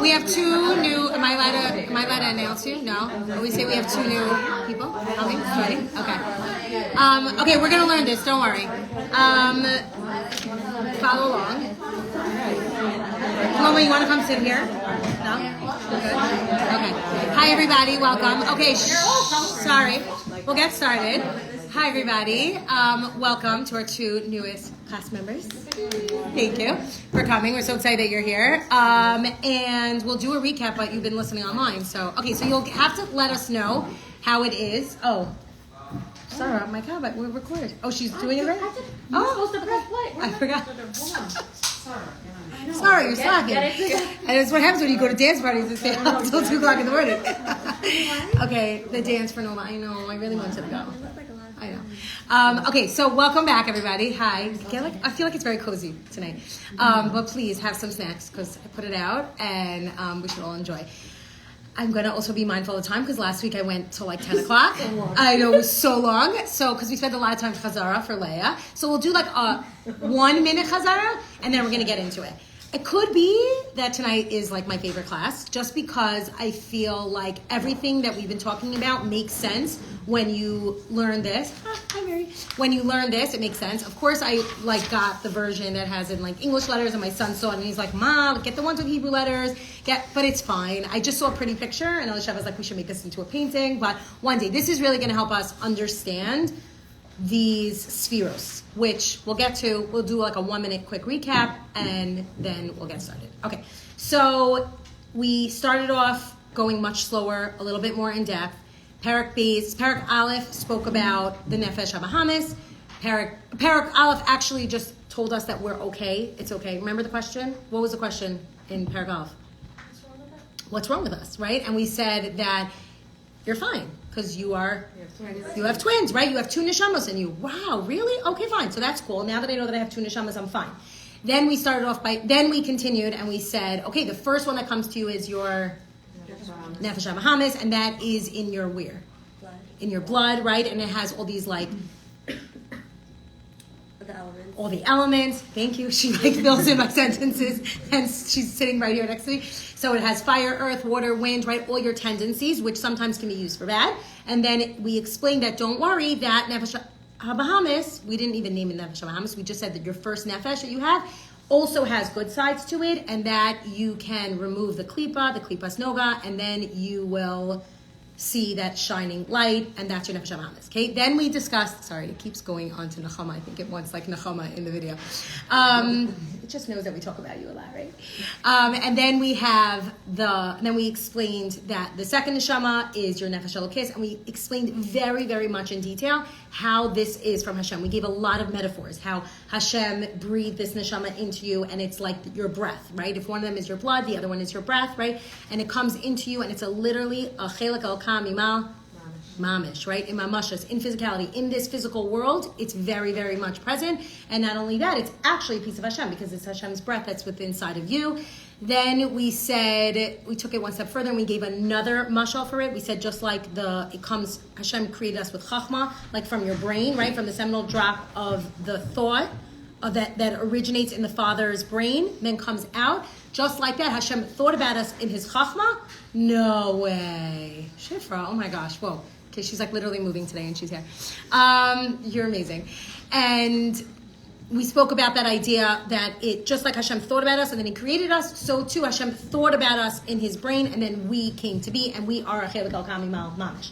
We have two new. Am I allowed to announce you? No. We say we have two new people coming. Ready? Okay. Okay, we're gonna learn this. Don't worry. Follow along. Paloma, you want to come sit here? No. Okay. Okay. Hi, everybody. Welcome. Okay. Sorry. We'll get started. Hi, everybody. Welcome to our two newest class members. Thank you for coming. We're so excited that you're here. And we'll do a recap, but you've been listening online. So you'll have to let us know how it is. Oh, Sarah, my God, but we're recorded. Oh, she's doing it right? You're supposed to press play. I forgot. Sorry, you're slacking. And it's what happens when you go to dance parties and stay up until 2 o'clock in the morning. Okay, the dance for Noma. I know. I really wanted to go. I know. Okay, so welcome back, everybody. Hi. I feel like it's very cozy tonight. But please have some snacks because I put it out and we should all enjoy. I'm going to also be mindful of time because last week I went till like 10 o'clock. I know, it was so long. So, because we spent a lot of time Chazara for Leah. So we'll do like a 1 minute Chazara and then we're going to get into it. It could be that tonight is like my favorite class just because I feel like everything that we've been talking about makes sense when you learn this. Hi, Mary. When you learn this, it makes sense. Of course, I like got the version that has in like English letters and my son saw it and he's like, Mom, get the ones with Hebrew letters. But it's fine. I just saw a pretty picture and Elisha was like, we should make this into a painting. But one day, this is really going to help us understand these spheros, which we'll get to. We'll do like a 1 minute quick recap and then we'll get started. Okay, so we started off going much slower, a little bit more in depth. Parak Aleph spoke about the Nefesh HaBahamis. Parak Aleph actually just told us that we're okay. It's okay. Remember the question? What was the question in Parak Aleph? What's wrong with us, right? And we said that you're fine because you have twins, right? You have 2 neshamas in you. Wow, really? Okay, fine. So that's cool. Now that I know that I have 2 neshamas, I'm fine. Then we continued and we said, okay, the first one that comes to you is your Nefesh HaBahamis, and that is in your where? Blood. In your blood, right? And it has all these like all the elements. Thank you. She like fills in my sentences and she's sitting right here next to me. So it has fire, earth, water, wind, right? All your tendencies, which sometimes can be used for bad. And then we explained that don't worry, that Nefesh HaBahamis, we didn't even name it Nefesh HaBahamis, we just said that your first Nefesh that you have also has good sides to it and that you can remove the Klipas Noga, and then you will see that shining light, and that's your Nefesh HaBahamis. Okay, then we discussed, sorry, it keeps going on to Nechama. I think it wants like Nechama in the video. It just knows that we talk about you a lot, right? And then we explained that the second neshama is your Nefesh Elokis, and we explained very, very much in detail how this is from Hashem. We gave a lot of metaphors, how Hashem breathed this neshama into you, and it's like your breath, right? If one of them is your blood, the other one is your breath, right? And it comes into you, and it's literally a chelak al mimal mamish, right? In mamashas, in physicality, in this physical world, it's very, very much present. And not only that, it's actually a piece of Hashem because it's Hashem's breath that's within inside of you. Then we said, we took it one step further and we gave another mashal for it. We said just like Hashem created us with chachma, like from your brain, right? From the seminal drop of the thought that originates in the Father's brain, then comes out. Just like that, Hashem thought about us in His chachma. No way. Shifra, oh my gosh, whoa. Okay, she's like literally moving today and she's here. You're amazing. And we spoke about that idea that it, just like Hashem thought about us and then He created us, so too Hashem thought about us in His brain and then we came to be and we are a chelak al kami mamish.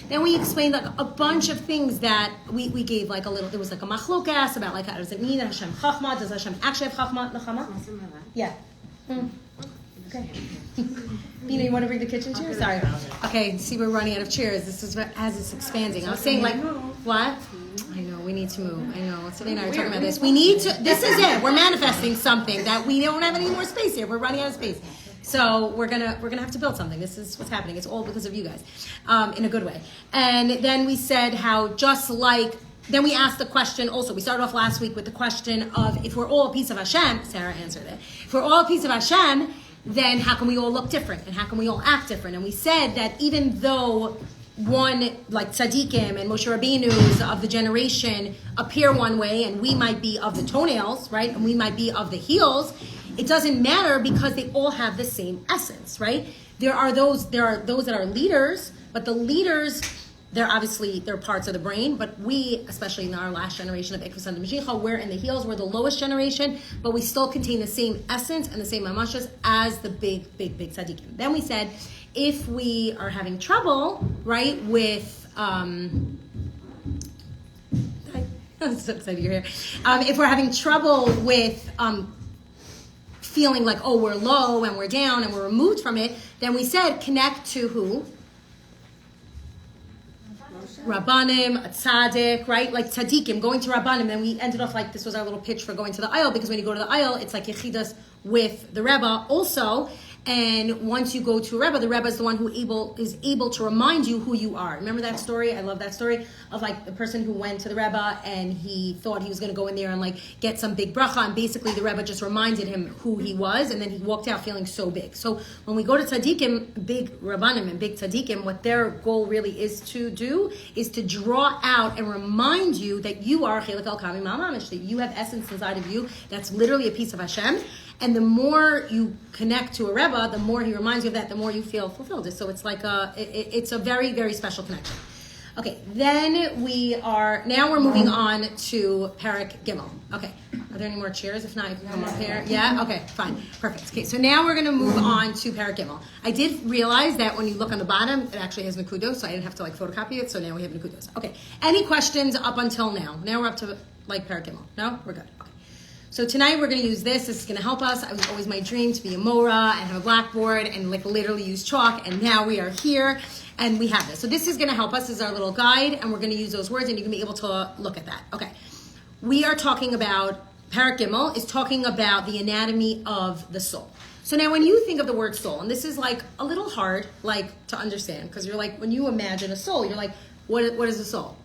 Then we explained like a bunch of things that we gave like a little, there was like a machlokas about like how does it mean that Hashem chachma, does Hashem actually have chachma, nechama? Yeah. Okay. Bina, you want to bring the kitchen chair? Sorry. Okay, see, we're running out of chairs. This is as it's expanding. I was saying, like, what? I know, we need to move. I know. Sylvia and I were talking about this. We need to, this is it. We're manifesting something that we don't have any more space here. We're running out of space. So we're gonna have to build something. This is what's happening. It's all because of you guys, in a good way. And then we said how then we asked the question also. We started off last week with the question of if we're all a piece of Hashem. Sarah answered it. If we're all a piece of Hashem, then how can we all look different? And how can we all act different? And we said that even though one, like tzaddikim and Moshe Rabbeinu's of the generation appear one way, and we might be of the toenails, right? And we might be of the heels. It doesn't matter because they all have the same essence, right? There are those that are leaders, but the leaders, they're parts of the brain, but we, especially in our last generation of Ikvus and Mashiach, we're in the heels, we're the lowest generation, but we still contain the same essence and the same mamashas as the big tzaddikim. Then we said, if we are having trouble, right, with I'm so excited you're here. If we're having trouble with feeling like, oh, we're low and we're down and we're removed from it, then we said connect to who? Rabbanim, a tzaddik, right? Like tzaddikim, going to Rabbanim. Then we ended off like this was our little pitch for going to the aisle, because when you go to the aisle, it's like Yechidas with the Rebbe also. And once you go to a Rebbe, the Rebbe is the one who is able to remind you who you are. Remember that story? I love that story of like the person who went to the Rebbe and he thought he was going to go in there and like get some big bracha, and basically the Rebbe just reminded him who he was, and then he walked out feeling so big. So when we go to tzaddikim, big Rabbanim and big tzaddikim, what their goal really is to do is to draw out and remind you that you are Chelik al Kami Ma'amamish, that you have essence inside of you that's literally a piece of Hashem. And the more you connect to a Rebbe, the more he reminds you of that, the more you feel fulfilled. So it's like it's a very, very special connection. Okay, then we're moving on to Perek Gimel. Okay, are there any more chairs? If not, you can come up here. Yeah? Okay, fine. Perfect. Okay, so now we're going to move on to Perek Gimel. I did realize that when you look on the bottom, it actually has Nakudos, so I didn't have to like photocopy it, so now we have Nakudos. Okay, any questions up until now? Now we're up to like Perek Gimel. No? We're good. Okay. So tonight we're going to use this. This is going to help us. It was always my dream to be a Mora and have a blackboard and like literally use chalk. And now we are here and we have this. So this is going to help us. This is our little guide, and we're going to use those words and you can be able to look at that. Okay. We are talking about, Perek Gimel is talking about the anatomy of the soul. So now when you think of the word soul, and this is like a little hard like to understand, because you're like, when you imagine a soul, you're like, what is a soul?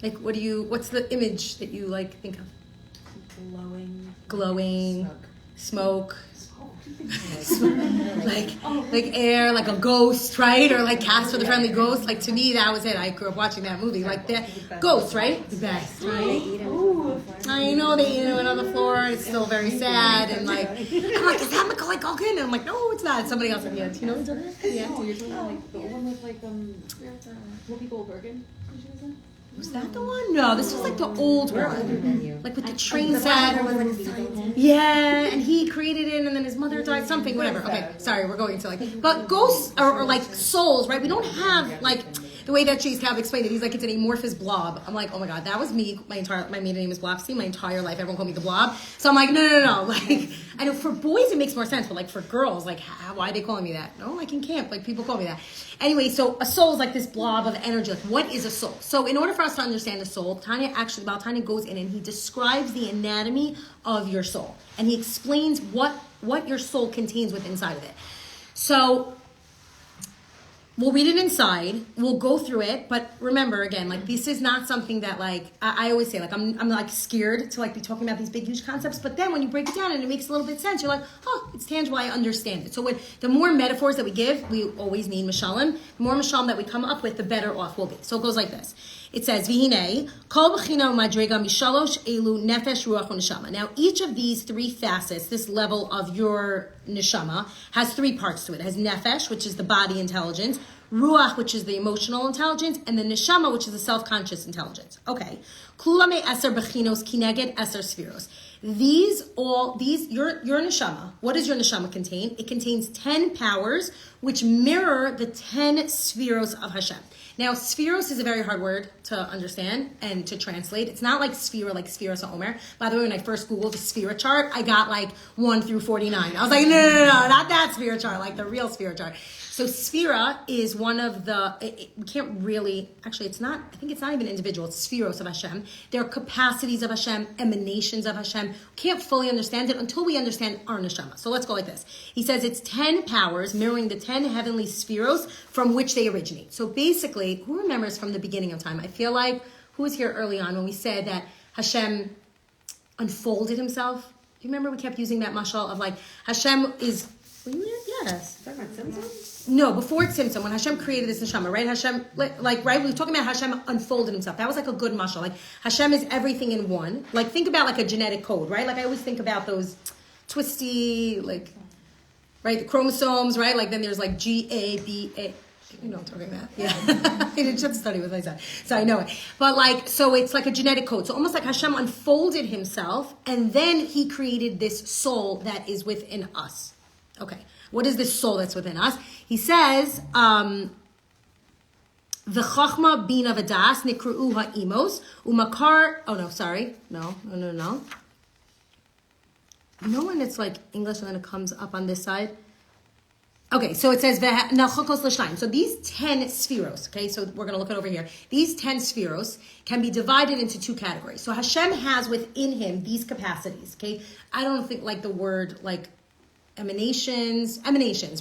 Like what's the image that you like think of? Glowing, smoke, like air, like a ghost, right? Or like Casper the Friendly Ghost. Like to me, that was it. I grew up watching that movie. Like the ghosts, right? The best, right? I know they eat it on the floor. And it's still very sad. And like, I'm like, is that Macaulay Culkin? And I'm like, no, it's not. It's somebody else in the end. You know what I'm talking about? Yeah. Oh, you're talking about like the one with like Whoopi Goldberg. Was that the one? No, this was like the old one. Like with the train set. Yeah, and he created it and then his mother died, something, whatever. Okay, sorry, we're going to like, but ghosts or like souls, right? We don't have like, the way that Chase Calv explained it, he's like, it's an amorphous blob. I'm like, oh my God, that was me. My maiden name is Blobsy. My entire life, everyone called me the Blob. So I'm like, no. Like, I know for boys it makes more sense, but like for girls, like, why are they calling me that? No, like in camp, like people call me that. Anyway, so a soul is like this blob of energy. Like, what is a soul? So in order for us to understand the soul, Tanya goes in and he describes the anatomy of your soul, and he explains what your soul contains within inside of it. So we'll read it inside. We'll go through it, but remember again, like this is not something that like I always say, like I'm like scared to like be talking about these big huge concepts. But then when you break it down and it makes a little bit of sense, you're like, oh, it's tangible. I understand it. So the more metaphors that we give, we always need mashalim. The more mashalim that we come up with, the better off we'll be. So it goes like this. It says, V'hinei, kol b'china u'madrega mishalosh elu nefesh ruach u'neshama. Now, each of these three facets, this level of your neshama, has three parts to it. It has nefesh, which is the body intelligence, ruach, which is the emotional intelligence, and the neshama, which is the self-conscious intelligence. Okay. Klula me eser b'chinos kineged eser spheros. Your neshama, what does your neshama contain? It contains 10 powers, which mirror the 10 spheros of Hashem. Now, spheros is a very hard word to understand and to translate. It's not like sphera, like spheros Omer. By the way, when I first Googled the sphera chart, I got like 1 through 49. I was like, no, not that sphera chart, like the real sphera chart. So sphera is one of we can't really, actually it's not, I think it's not even individual, it's spheros of Hashem. They're capacities of Hashem, emanations of Hashem. We can't fully understand it until we understand our neshama. So let's go like this. He says it's 10 powers mirroring the 10 heavenly spheros from which they originate. So basically, who remembers from the beginning of time? I feel like, who was here early on when we said that Hashem unfolded himself? Do you remember we kept using that mashal of like, Hashem is, were you there? Yes. Talking about Simpsons? No, before it's Tzimtzum, when Hashem created this neshama, right? Hashem, right? We were talking about Hashem unfolded himself. That was like a good mashal. Like Hashem is everything in one. Like think about like a genetic code, right? Like I always think about those twisty, like, right, the chromosomes, right? Like then there's like GABA. You know what I'm talking about. Yeah. I didn't just study with my son, so I know it. But like, so it's like a genetic code. So almost like Hashem unfolded himself, and then he created this soul that is within us. Okay. What is this soul that's within us? He says, the chachma bina v'das nikru'u ha'imos umakar. Oh no, sorry. No. You know when it's like English and then it comes up on this side? Okay, so it says nachokos l'shnaim. So these 10 spheros, okay, so we're going to look at over here. These 10 spheros can be divided into two categories. So Hashem has within him these capacities, okay? I don't think like the word like emanations,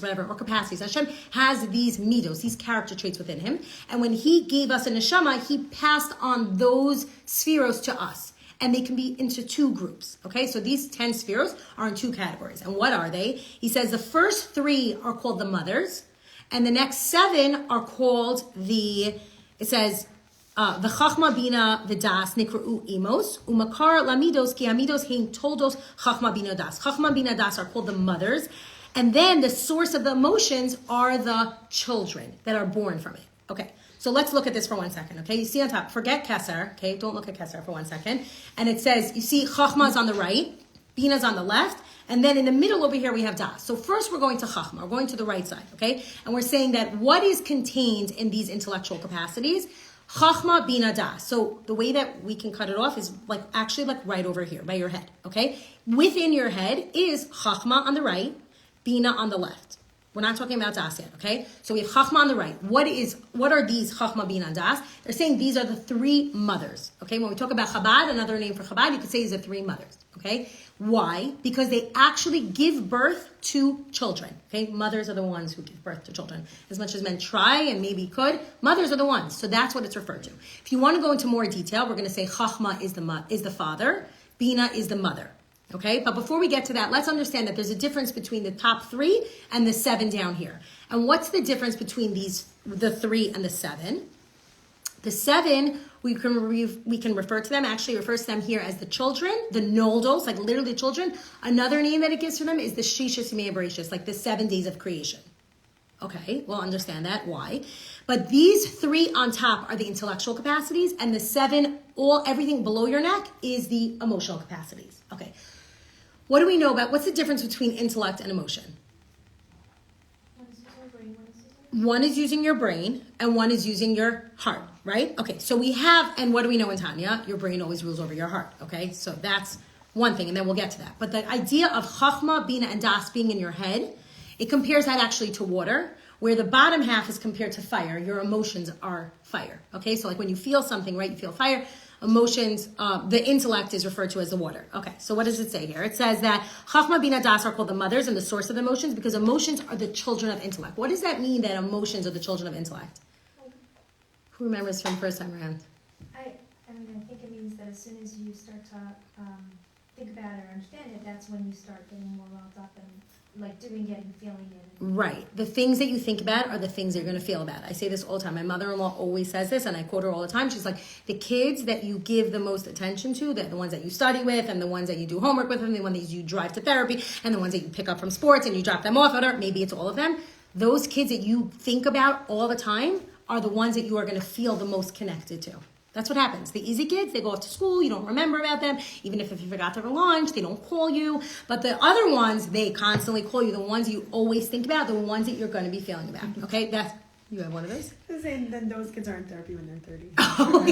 whatever, or capacities. Hashem has these midos, these character traits within him. And when he gave us a neshama, he passed on those spheros to us. And they can be into two groups, okay? So these 10 spheros are in two categories. And what are they? He says the first 3 are called the mothers, and the next 7 are called the chachma bina v'das nikru'u imos, umakar lamidos ki amidos hein toldos chachma bina das. Chachma bina das are called the mothers, and then the source of the emotions are the children that are born from it, okay? So let's look at this for 1 second, okay? You see on top, forget Keser, okay? Don't look at Keser for 1 second. And it says, you see Chachma's on the right, Bina's on the left, and then in the middle over here we have Das. So first we're going to Chachma, we're going to the right side, okay? And we're saying that what is contained in these intellectual capacities? Chachma, Bina, Das. So the way that we can cut it off is like actually like right over here by your head, okay? Within your head is Chachma on the right, Bina on the left. We're not talking about Das yet, okay? So we have Chachma on the right. What are these Chachma, Bina, and Das? They're saying these are the 3 mothers, okay? When we talk about Chabad, another name for Chabad, you could say these are 3 mothers, okay? Why? Because they actually give birth to children, okay? Mothers are the ones who give birth to children. As much as men try and maybe could, mothers are the ones. So that's what it's referred to. If you want to go into more detail, we're going to say Chachma is the father, Bina is the mother. Okay, but before we get to that, let's understand that there's a difference between the top 3 and the 7 down here. And what's the difference between the 3 and the 7? The 7, we can refer to them, actually refers to them here as the children, the noldos, like literally children. Another name that it gives for them is the shishas yimei bereshis, like the 7 days of creation. Okay, we'll understand that, why. But these 3 on top are the intellectual capacities, and the 7, everything below your neck is the emotional capacities. Okay. What do we know what's the difference between intellect and emotion? One is using your brain, and one is using your heart, right? Okay, so we have, and what do we know in Tanya? Your brain always rules over your heart, okay? So that's one thing, and then we'll get to that. But the idea of Chachma, Bina, and Das being in your head, it compares that actually to water, where the bottom half is compared to fire. Your emotions are fire, okay? So like when you feel something, right, you feel fire. Emotions, the intellect is referred to as the water. Okay, so what does it say here? It says that Chachma, Bina, Das are called the mothers and the source of the emotions because emotions are the children of intellect. What does that mean that emotions are the children of intellect? Who remembers from first time around? I think it means that as soon as you start to think about it or understand it, that's when you start getting more wrapped up and like feeling it. Right. The things that you think about are the things that you're going to feel about. I say this all the time. My mother-in-law always says this, and I quote her all the time. She's like, the kids that you give the most attention to, the ones that you study with, and the ones that you do homework with, and the ones that you drive to therapy, and the ones that you pick up from sports, and you drop them off, or maybe it's all of them. Those kids that you think about all the time are the ones that you are going to feel the most connected to. That's what happens. The easy kids, they go off to school, you don't remember about them. Even if you forgot their lunch, they don't call you. But the other ones, they constantly call you. The ones you always think about, the ones that you're going to be feeling about. Okay? You have one of those? And then those kids are in therapy when they're 30. Oh,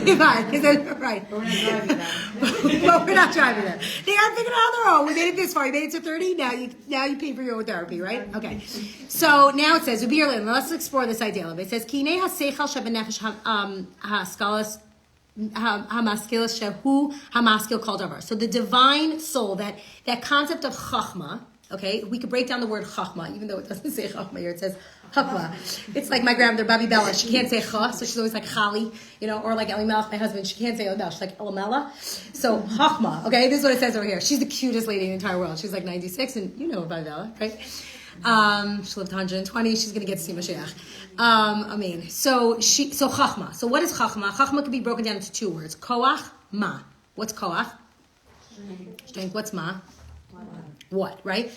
right. But we're not driving them. But we're not driving them. They got to figure it out on their own. We made it this far. You made it to 30. Now you pay for your own therapy, right? Okay. So now it says, let's explore this idea a little bit. It says, Kinei ha-seichel shebenefesh ha-skalas hamaskil shehu hamaskil kol davar. So the divine soul, that concept of chachma, okay, we could break down the word chachma, even though it doesn't say chachma here, it says chachma. It's like my grandmother, Babi Bella, she can't say cha, so she's always like chali, or like Elimelech, my husband, she can't say Odell, she's like Elamela. So chachma, okay, this is what it says over here. She's the cutest lady in the entire world. She's like 96, and you know Babi Bella, right? She lived 120. She's going to get to see Mashiach. So chachma. So what is chachma? Chachma can be broken down into 2 words. Koach, ma. What's koach? Strength. What's ma? what, right?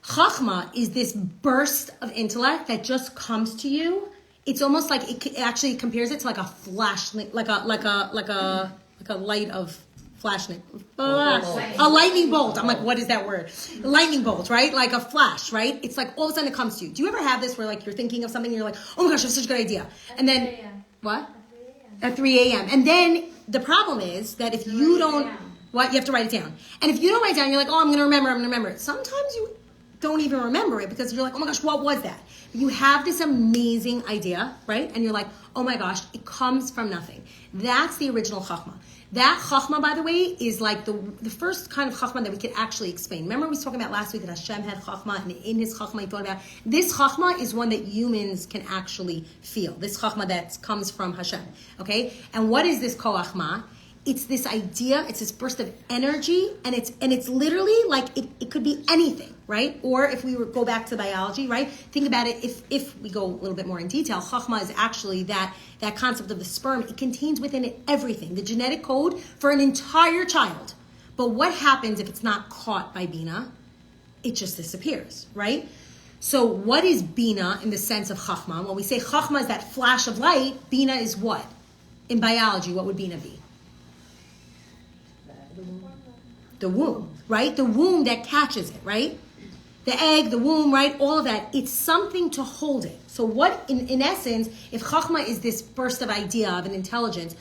Chachma is this burst of intellect that just comes to you. It's almost like it actually compares it to like a flash, like a light of flashlight, a lightning bolt. I'm like, what is that word? Lightning bolt, right? Like a flash, right? It's like all of a sudden it comes to you. Do you ever have this where like you're thinking of something and you're like, oh my gosh, that's such a good idea, and then what? At 3 a.m. And then the problem is that if you don't, you have to write it down. And if you don't write it down, you're like, oh, I'm going to remember it. Sometimes you don't even remember it because you're like, oh my gosh, what was that? You have this amazing idea, right? And you're like, oh my gosh, it comes from nothing. That's the original chachma. That chachma, by the way, is like the first kind of chachma that we could actually explain. Remember we was talking about last week that Hashem had chachma, and in his chachma he thought about, this chachma is one that humans can actually feel. This chachma that comes from Hashem, okay? And what is this koachma? It's this idea, it's this burst of energy, and it's literally like it could be anything, right? Or if we go back to biology, right? Think about it, if we go a little bit more in detail, chachma is actually that concept of the sperm. It contains within it everything, the genetic code for an entire child. But what happens if it's not caught by Bina? It just disappears, right? So what is Bina in the sense of chachma? When we say chachma is that flash of light, Bina is what? In biology, what would Bina be? The womb, right? The womb that catches it, right? The egg, the womb, right? All of that. It's something to hold it. So what, in essence, if chachma is this burst of idea, of an intelligence,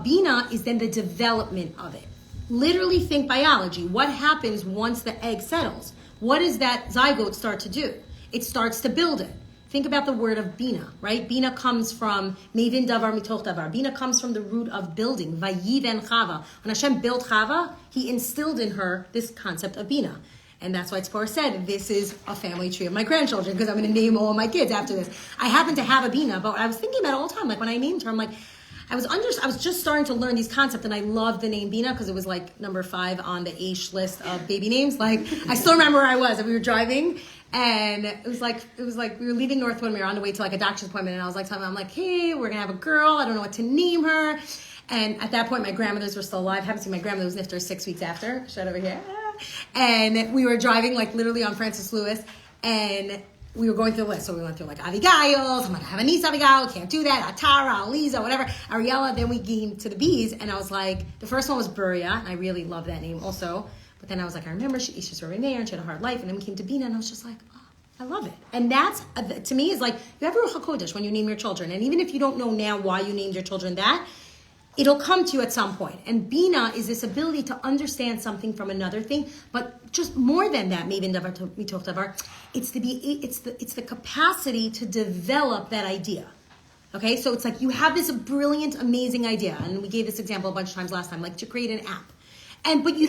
bina is then the development of it. Literally think biology. What happens once the egg settles? What does that zygote start to do? It starts to build it. Think about the word of bina, right? Bina comes from mevin davar mitoch davar. Bina comes from the root of building. Vayiven Chava. When Hashem built Chava, he instilled in her this concept of bina. And that's why Tzipor said, this is a family tree of my grandchildren, because I'm going to name all my kids after this. I happen to have a bina, but I was thinking about it all the time. Like when I named her, I'm like, I was just starting to learn these concepts, and I loved the name Bina because it was like number 5 on the Aish list of baby names. Like I still remember where I was, and we were driving, and it was like we were leaving Northwood, and we were on the way to like a doctor's appointment, and I was like telling them, I'm like, hey, we're gonna have a girl. I don't know what to name her. And at that point, my grandmothers were still alive. I haven't seen my grandmother, was nifter 6 weeks after. Shut over here. And we were driving like literally on Francis Lewis, and we were going through the list. So we went through like Abigail, I'm going to have a niece Abigail, can't do that, Atara, Aliza, whatever, Ariella. Then we came to the B's, and I was like, the first one was Buria, and I really love that name also. But then I was like, I remember she's Rabbi Meir, and she had a hard life. And then we came to Bina, and I was just like, oh, I love it. And that's, to me, is like, you have a Ruach HaKodesh when you name your children. And even if you don't know now why you named your children that, it'll come to you at some point. And Bina is this ability to understand something from another thing, but just more than that, maybe in davar mitoch davar, it's the capacity to develop that idea. Okay, so it's like you have this brilliant, amazing idea, and we gave this example a bunch of times last time, like to create an app. But you're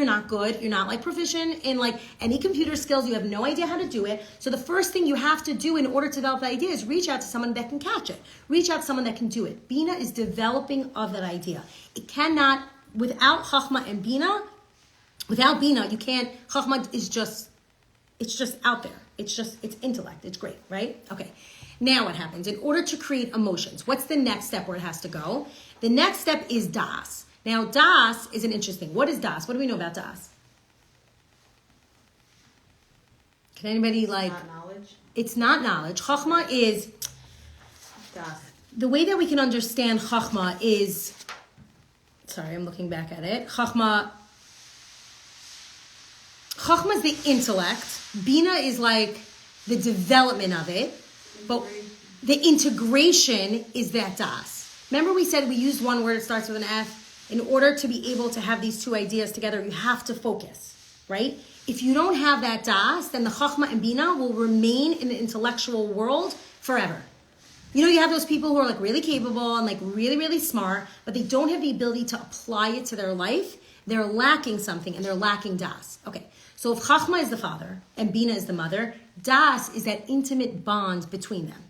not good, you're not like proficient in like any computer skills, you have no idea how to do it. So the first thing you have to do in order to develop the idea is reach out to someone that can catch it. Reach out to someone that can do it. Bina is developing of that idea. It cannot, without Chachma and Bina, without Bina, you can't, Chachma is just, it's just out there. It's intellect. It's great, right? Okay. Now what happens? In order to create emotions, what's the next step where it has to go? The next step is Das. Now, Das is an interesting. What is Das? What do we know about Das? Can anybody like? It's not knowledge. It's not knowledge. Chachma is. Das. The way that we can understand Chachma is. Sorry, I'm looking back at it. Chachma is the intellect. Bina is like the development of it, but the integration is that Das. Remember, we said we used one word. It starts with an F. In order to be able to have these two ideas together, you have to focus, right? If you don't have that Das, then the Chachma and Bina will remain in the intellectual world forever. You know, you have those people who are like really capable and like really, really smart, but they don't have the ability to apply it to their life. They're lacking something, and they're lacking Das. Okay, so if Chachma is the father and Bina is the mother, Das is that intimate bond between them.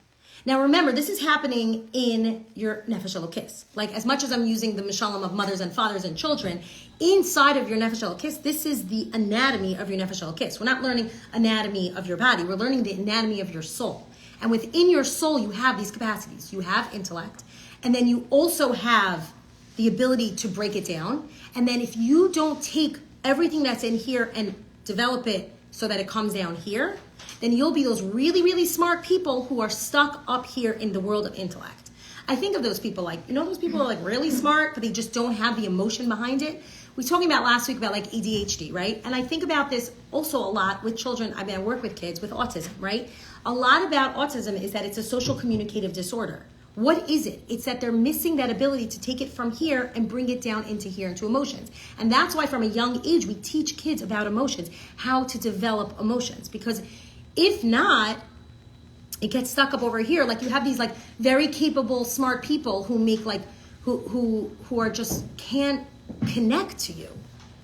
Now remember, this is happening in your Nefesh Elokis. Like as much as I'm using the Mishalom of mothers and fathers and children, inside of your Nefesh Elokis, this is the anatomy of your Nefesh Elokis. We're not learning anatomy of your body, we're learning the anatomy of your soul. And within your soul, you have these capacities. You have intellect, and then you also have the ability to break it down. And then if you don't take everything that's in here and develop it so that it comes down here, then you'll be those really, really smart people who are stuck up here in the world of intellect. I think of those people like, those people who are like really smart, but they just don't have the emotion behind it. We were talking about last week about like ADHD, right? And I think about this also a lot with children. I work with kids with autism, right? A lot about autism is that it's a social communicative disorder. What is it? It's that they're missing that ability to take it from here and bring it down into here, into emotions. And that's why from a young age, we teach kids about emotions, how to develop emotions. Because if not, it gets stuck up over here. Like you have these like very capable, smart people who make like, who are just can't connect to you.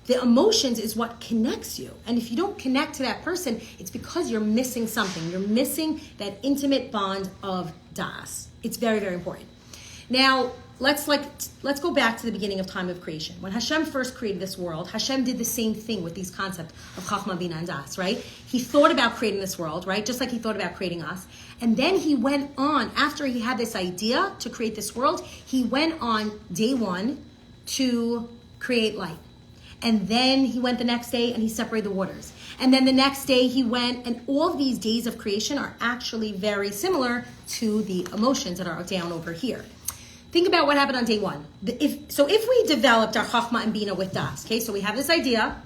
The emotions is what connects you. And if you don't connect to that person, it's because you're missing something. You're missing that intimate bond of das. It's very, very important. Now, let's go back to the beginning of time of creation. When Hashem first created this world, Hashem did the same thing with these concepts of Chachma, Bina, and Das, right? He thought about creating this world, right? Just like he thought about creating us. And then he went on, after he had this idea to create this world, he went on day one to create light. And then he went the next day and he separated the waters. And then the next day he went, and all of these days of creation are actually very similar to the emotions that are down over here. Think about what happened on day one. If we developed our Chachma and Bina with Das, okay, so we have this idea,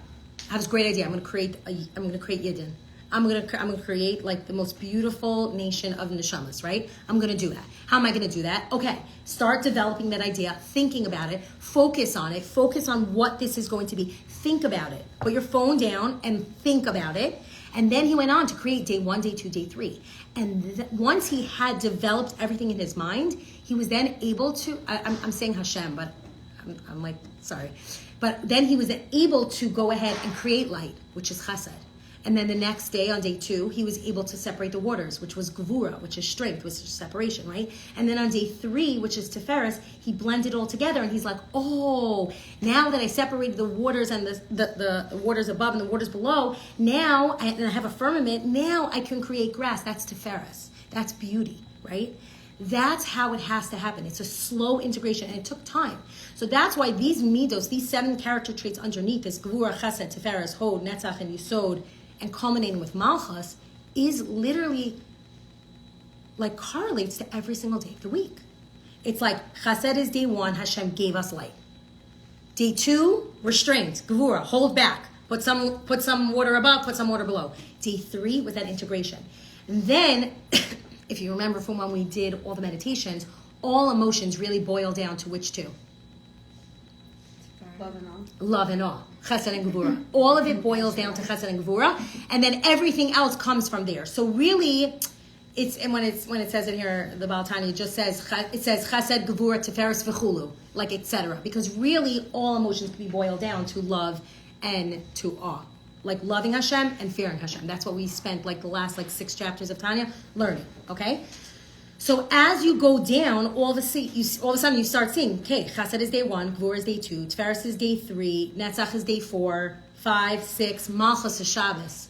I have this great idea, I'm going to create Yidden. I'm going to create like the most beautiful nation of neshamas, right? I'm going to do that. How am I going to do that? Okay, start developing that idea, thinking about it, focus on what this is going to be. Think about it. Put your phone down and think about it. And then he went on to create day 1, day 2, day 3. And once he had developed everything in his mind, he was then able to, I'm saying Hashem, but I'm like, sorry. But then he was able to go ahead and create light, which is chesed. And then the next day, on day 2, he was able to separate the waters, which was gevura, which is strength, which is separation, right? And then on day 3, which is tiferes, he blended it all together, and he's like, oh, now that I separated the waters and the waters above and the waters below, now, and I have a firmament, now I can create grass. That's tiferes. That's beauty, right? That's how it has to happen. It's a slow integration, and it took time. So that's why these midos, these 7 character traits underneath this gevura, chesed, tiferes, hod, netzach, and yisod, and culminating with Malchus, is literally like correlates to every single day of the week. It's like Chesed is day 1, Hashem gave us light. Day 2, restraint, Gevura, hold back, put some water above, put some water below. Day 3 with that integration. And then, if you remember from when we did all the meditations, all emotions really boil down to which 2? Love and all. Love and awe. Chesed and Gevura. All of it boils down to Chesed and Gevura, and then everything else comes from there. So really, when it says in here, the Baal Tanya just says Chesed, Gevura, Tiferes, V'chulu, like etc. Because really, all emotions can be boiled down to love and to awe, like loving Hashem and fearing Hashem. That's what we spent like the last 6 chapters of Tanya learning. Okay. So as you go down, all of a sudden you start seeing, okay, Chesed is day 1, Gvura is day 2, Tiferes is day 3, Netzach is day 4, 5, 6, Malchus is Shabbos,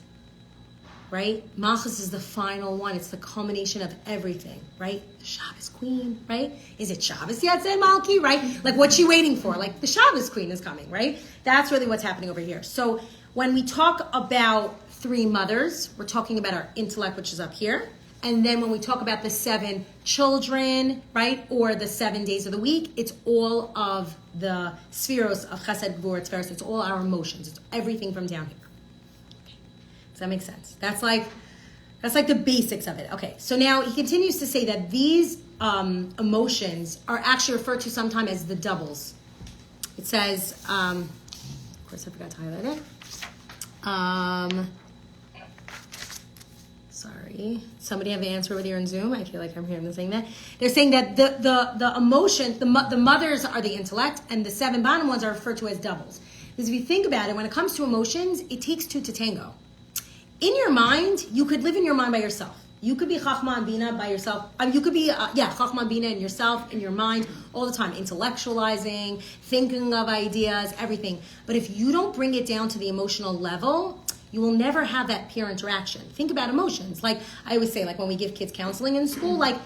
right? Malchus is the final one. It's the culmination of everything, right? The Shabbos queen, right? Is it Shabbos yet, said Malki, right? Like, what's she waiting for? Like, the Shabbos queen is coming, right? That's really what's happening over here. So when we talk about 3 mothers, we're talking about our intellect, which is up here. And then when we talk about the 7 children, right, or the 7 days of the week, it's all of the spheros of Chesed, Gvura, Tiferes. It's all our emotions. It's everything from down here. Okay. Does that make sense? That's like the basics of it. Okay. So now he continues to say that these emotions are actually referred to sometimes as the doubles. It says, of course, I forgot to highlight it. Sorry. Somebody have the answer over there in Zoom? I feel like I'm hearing them saying that. They're saying that the emotion, the mothers are the intellect, and the 7 bottom ones are referred to as doubles. Because if you think about it, when it comes to emotions, it takes 2 to tango. In your mind, you could live in your mind by yourself. You could be Chachma and Bina by yourself. You could be, Chachma and Bina in yourself, in your mind, all the time, intellectualizing, thinking of ideas, everything. But if you don't bring it down to the emotional level, you will never have that peer interaction. Think about emotions. Like I always say, like when we give kids counseling in school, like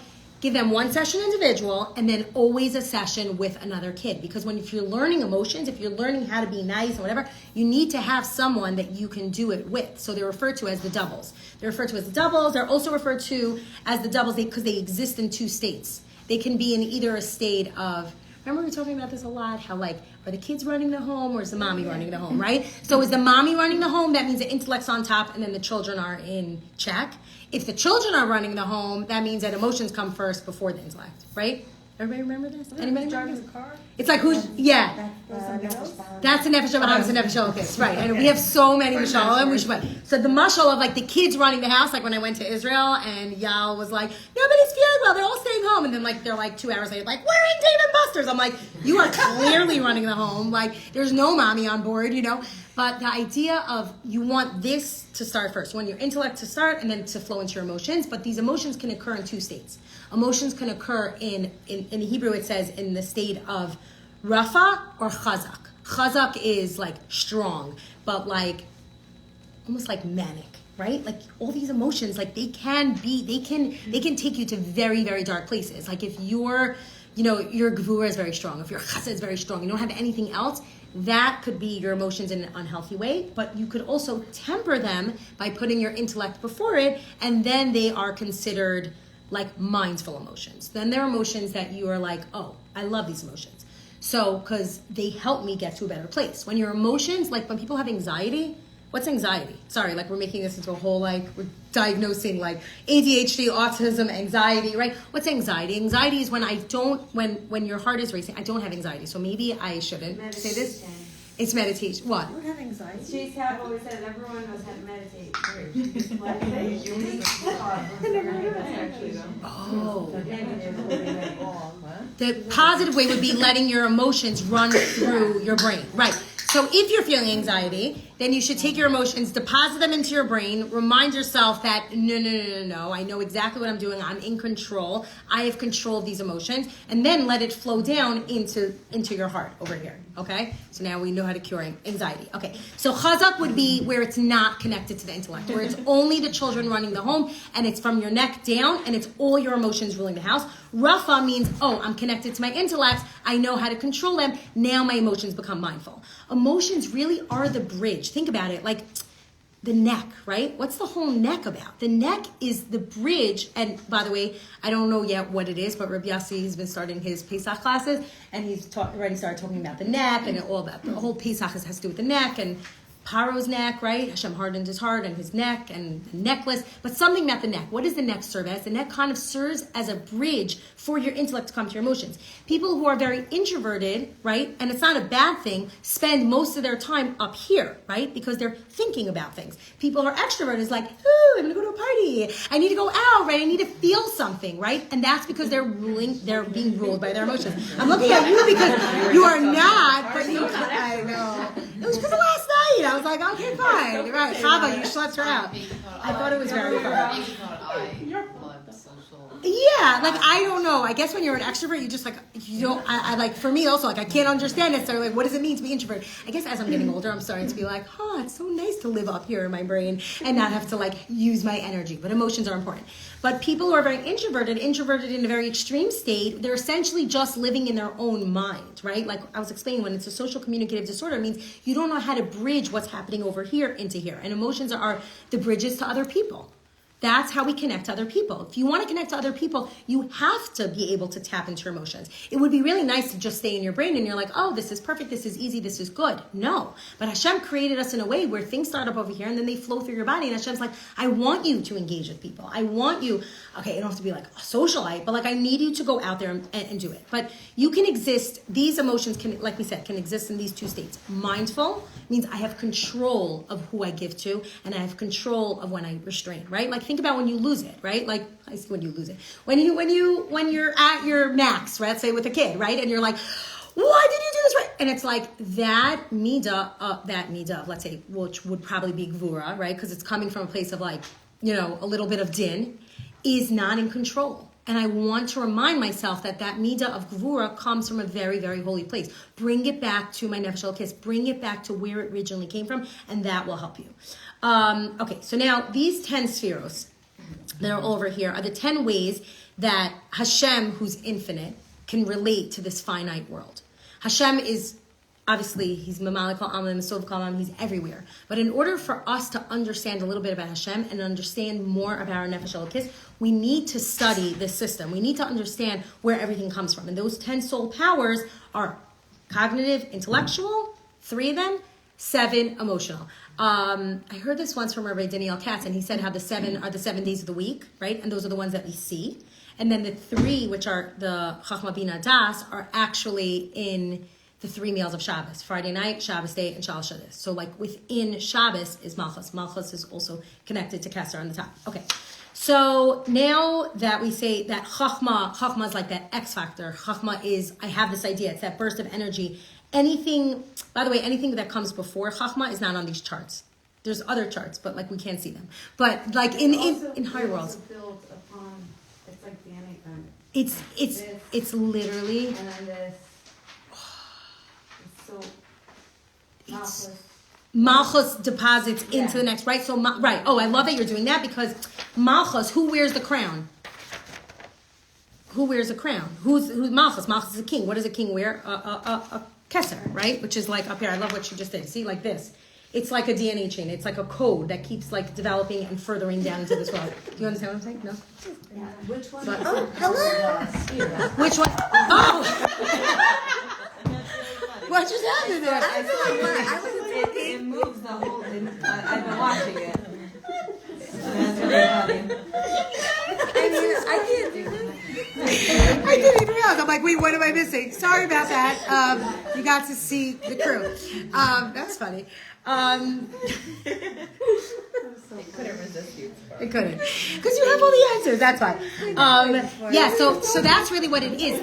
give them one session individual and then always a session with another kid. Because if you're learning emotions, if you're learning how to be nice and whatever, you need to have someone that you can do it with. So they're referred to as the doubles. They're referred to as the doubles. They're also referred to as the doubles because they exist in two states. They can be in either a state of, remember we were talking about this a lot, how like, are the kids running the home or is the mommy running the home, right? So is the mommy running the home? That means the intellect's on top and then the children are in check. If the children are running the home, that means that emotions come first before the intellect, right? Everybody remember this? Anybody remember this? car? It's like who's, yeah. That's a nefesh Bahamas, a nefesh Elokis, right? And we have so many mashal. So the mashal of like the kids running the house, like when I went to Israel and Yal was like, nobody's feeling well, they're all staying home, and then like they're like 2 hours later, like we're in Dave and Buster's. I'm like, you are clearly running the home. Like there's no mommy on board, you know. But the idea of you want this to start first, you want your intellect to start and then to flow into your emotions. But these emotions can occur in two states. Emotions can occur in Hebrew, it says in the state of Rafa or Chazak. Chazak is like strong, but like almost like manic, right? Like all these emotions, like they can take you to very, very dark places. Like if your gevura is very strong, if your chesed is very strong, you don't have anything else, that could be your emotions in an unhealthy way. But you could also temper them by putting your intellect before it, and then they are considered like mindful emotions. Then they're emotions that you are like, oh, I love these emotions. So, because they help me get to a better place. When your emotions, like when people have anxiety, what's anxiety? Sorry, like we're making this into a whole, like we're diagnosing like ADHD, autism, anxiety, right? What's anxiety? Anxiety is when when your heart is racing. I don't have anxiety, so maybe I shouldn't say this. It's meditation. What? You don't have anxiety. She's always said everyone knows how to meditate. The positive way would be letting your emotions run through your brain. Right. So if you're feeling anxiety, then you should take your emotions, deposit them into your brain, remind yourself that no, I know exactly what I'm doing, I'm in control, I have control of these emotions, and then let it flow down into your heart over here, okay? So now we know how to cure anxiety. Okay, so chazak would be where it's not connected to the intellect, where it's only the children running the home, and it's from your neck down, and it's all your emotions ruling the house. Rafa means, oh, I'm connected to my intellect, I know how to control them, now my emotions become mindful. Emotions really are the bridge. Think about it, like the neck, right? What's the whole neck about? The neck is the bridge, and by the way, I don't know yet what it is, but Rabbi Yossi has been starting his Pesach classes, and he's already started talking about the neck, and all that. The whole Pesach has to do with the neck, and Paro's neck, right? Hashem hardened his heart and his neck and the necklace. But something about the neck. What does the neck serve as? The neck kind of serves as a bridge for your intellect to come to your emotions. People who are very introverted, right? And it's not a bad thing, spend most of their time up here, right? Because they're thinking about things. People who are extroverted is like, ooh, I'm going to go to a party. I need to go out, right? I need to feel something, right? And that's because they're being ruled by their emotions. I'm looking at you because you are not, but you, I know. It was because of last night. I was like, okay, fine. Right, Chava, you schlepped her out. I thought it was very fun. Yeah, like I don't know. I guess when you're an extrovert, you just like you don't. I like for me also like I can't understand necessarily like what does it mean to be introverted. I guess as I'm getting older, I'm starting to be like, oh, it's so nice to live up here in my brain and not have to like use my energy. But emotions are important. But people who are very introverted in a very extreme state, they're essentially just living in their own mind, right? Like I was explaining, when it's a social communicative disorder, it means you don't know how to bridge what's happening over here into here. And emotions are the bridges to other people. That's how we connect to other people. If you want to connect to other people, you have to be able to tap into your emotions. It would be really nice to just stay in your brain and you're like, oh, this is perfect, this is easy, this is good. No. But Hashem created us in a way where things start up over here and then they flow through your body. And Hashem's like, I want you to engage with people. I want you, okay, you don't have to be like a socialite, but like I need you to go out there and do it. But you can exist, these emotions can, like we said, can exist in these two states. Mindful means I have control of who I give to and I have control of when I restrain, right? Like think about when you lose it, right? Like I see when you lose it. When you're at your max, right? Say with a kid, right? And you're like, why did you do this, right? And it's like that midah, let's say, which would probably be gvura, right? Because it's coming from a place of like, a little bit of din, is not in control. And I want to remind myself that midah of gvura comes from a very, very holy place. Bring it back to my nefesh elokis. Bring it back to where it originally came from, and that will help you. Okay, so now these 10 spheros, that are over here are the 10 ways that Hashem, who's infinite, can relate to this finite world. Hashem is, obviously, he's Mamalik al-Alam, Mesov al-Alam, he's everywhere. But in order for us to understand a little bit about Hashem and understand more about our Nefesh Elokis, we need to study this system. We need to understand where everything comes from. And those 10 soul powers are cognitive, intellectual, 3 of them, 7 emotional. I heard this once from Rabbi Daniel Katz, and he said how the 7 are the 7 days of the week, right? And those are the ones that we see. And then the 3, which are the Chachma Bina Das, are actually in the 3 meals of Shabbos: Friday night, Shabbos day, and Shalosh Shabbos. So like within Shabbos is Malchus. Malchus is also connected to Kesser on the top. Okay. So now that we say that Chachma is like that X factor. Chachma is, I have this idea. It's that burst of energy. Anything, by the way, anything that comes before Chachma is not on these charts. There's other charts, but like we can't see them. But like in higher worlds, Built upon, it's like the Enneagram. it's literally. And then this. It's so. Malchus deposits into the next, right? So, right. Oh, I love that you're doing that, because Malchus, who wears the crown? Who wears a crown? Who's Malchus? Malchus is a king. What does a king wear? A Kesser, right? Which is like up here. I love what you just did. See, like this. It's like a DNA chain. It's like a code that keeps like developing and furthering down into this world. Do you understand what I'm saying? No? Yeah. Which one? But, hello. Which one? Oh! What just happened there? It moves the whole thing. I've been watching it. That's really funny. I didn't even realize. I'm like, wait, what am I missing? Sorry about that. You got to see the crew. That's funny. It couldn't resist you. It couldn't, because you have all the answers. That's why. Yeah. So that's really what it is.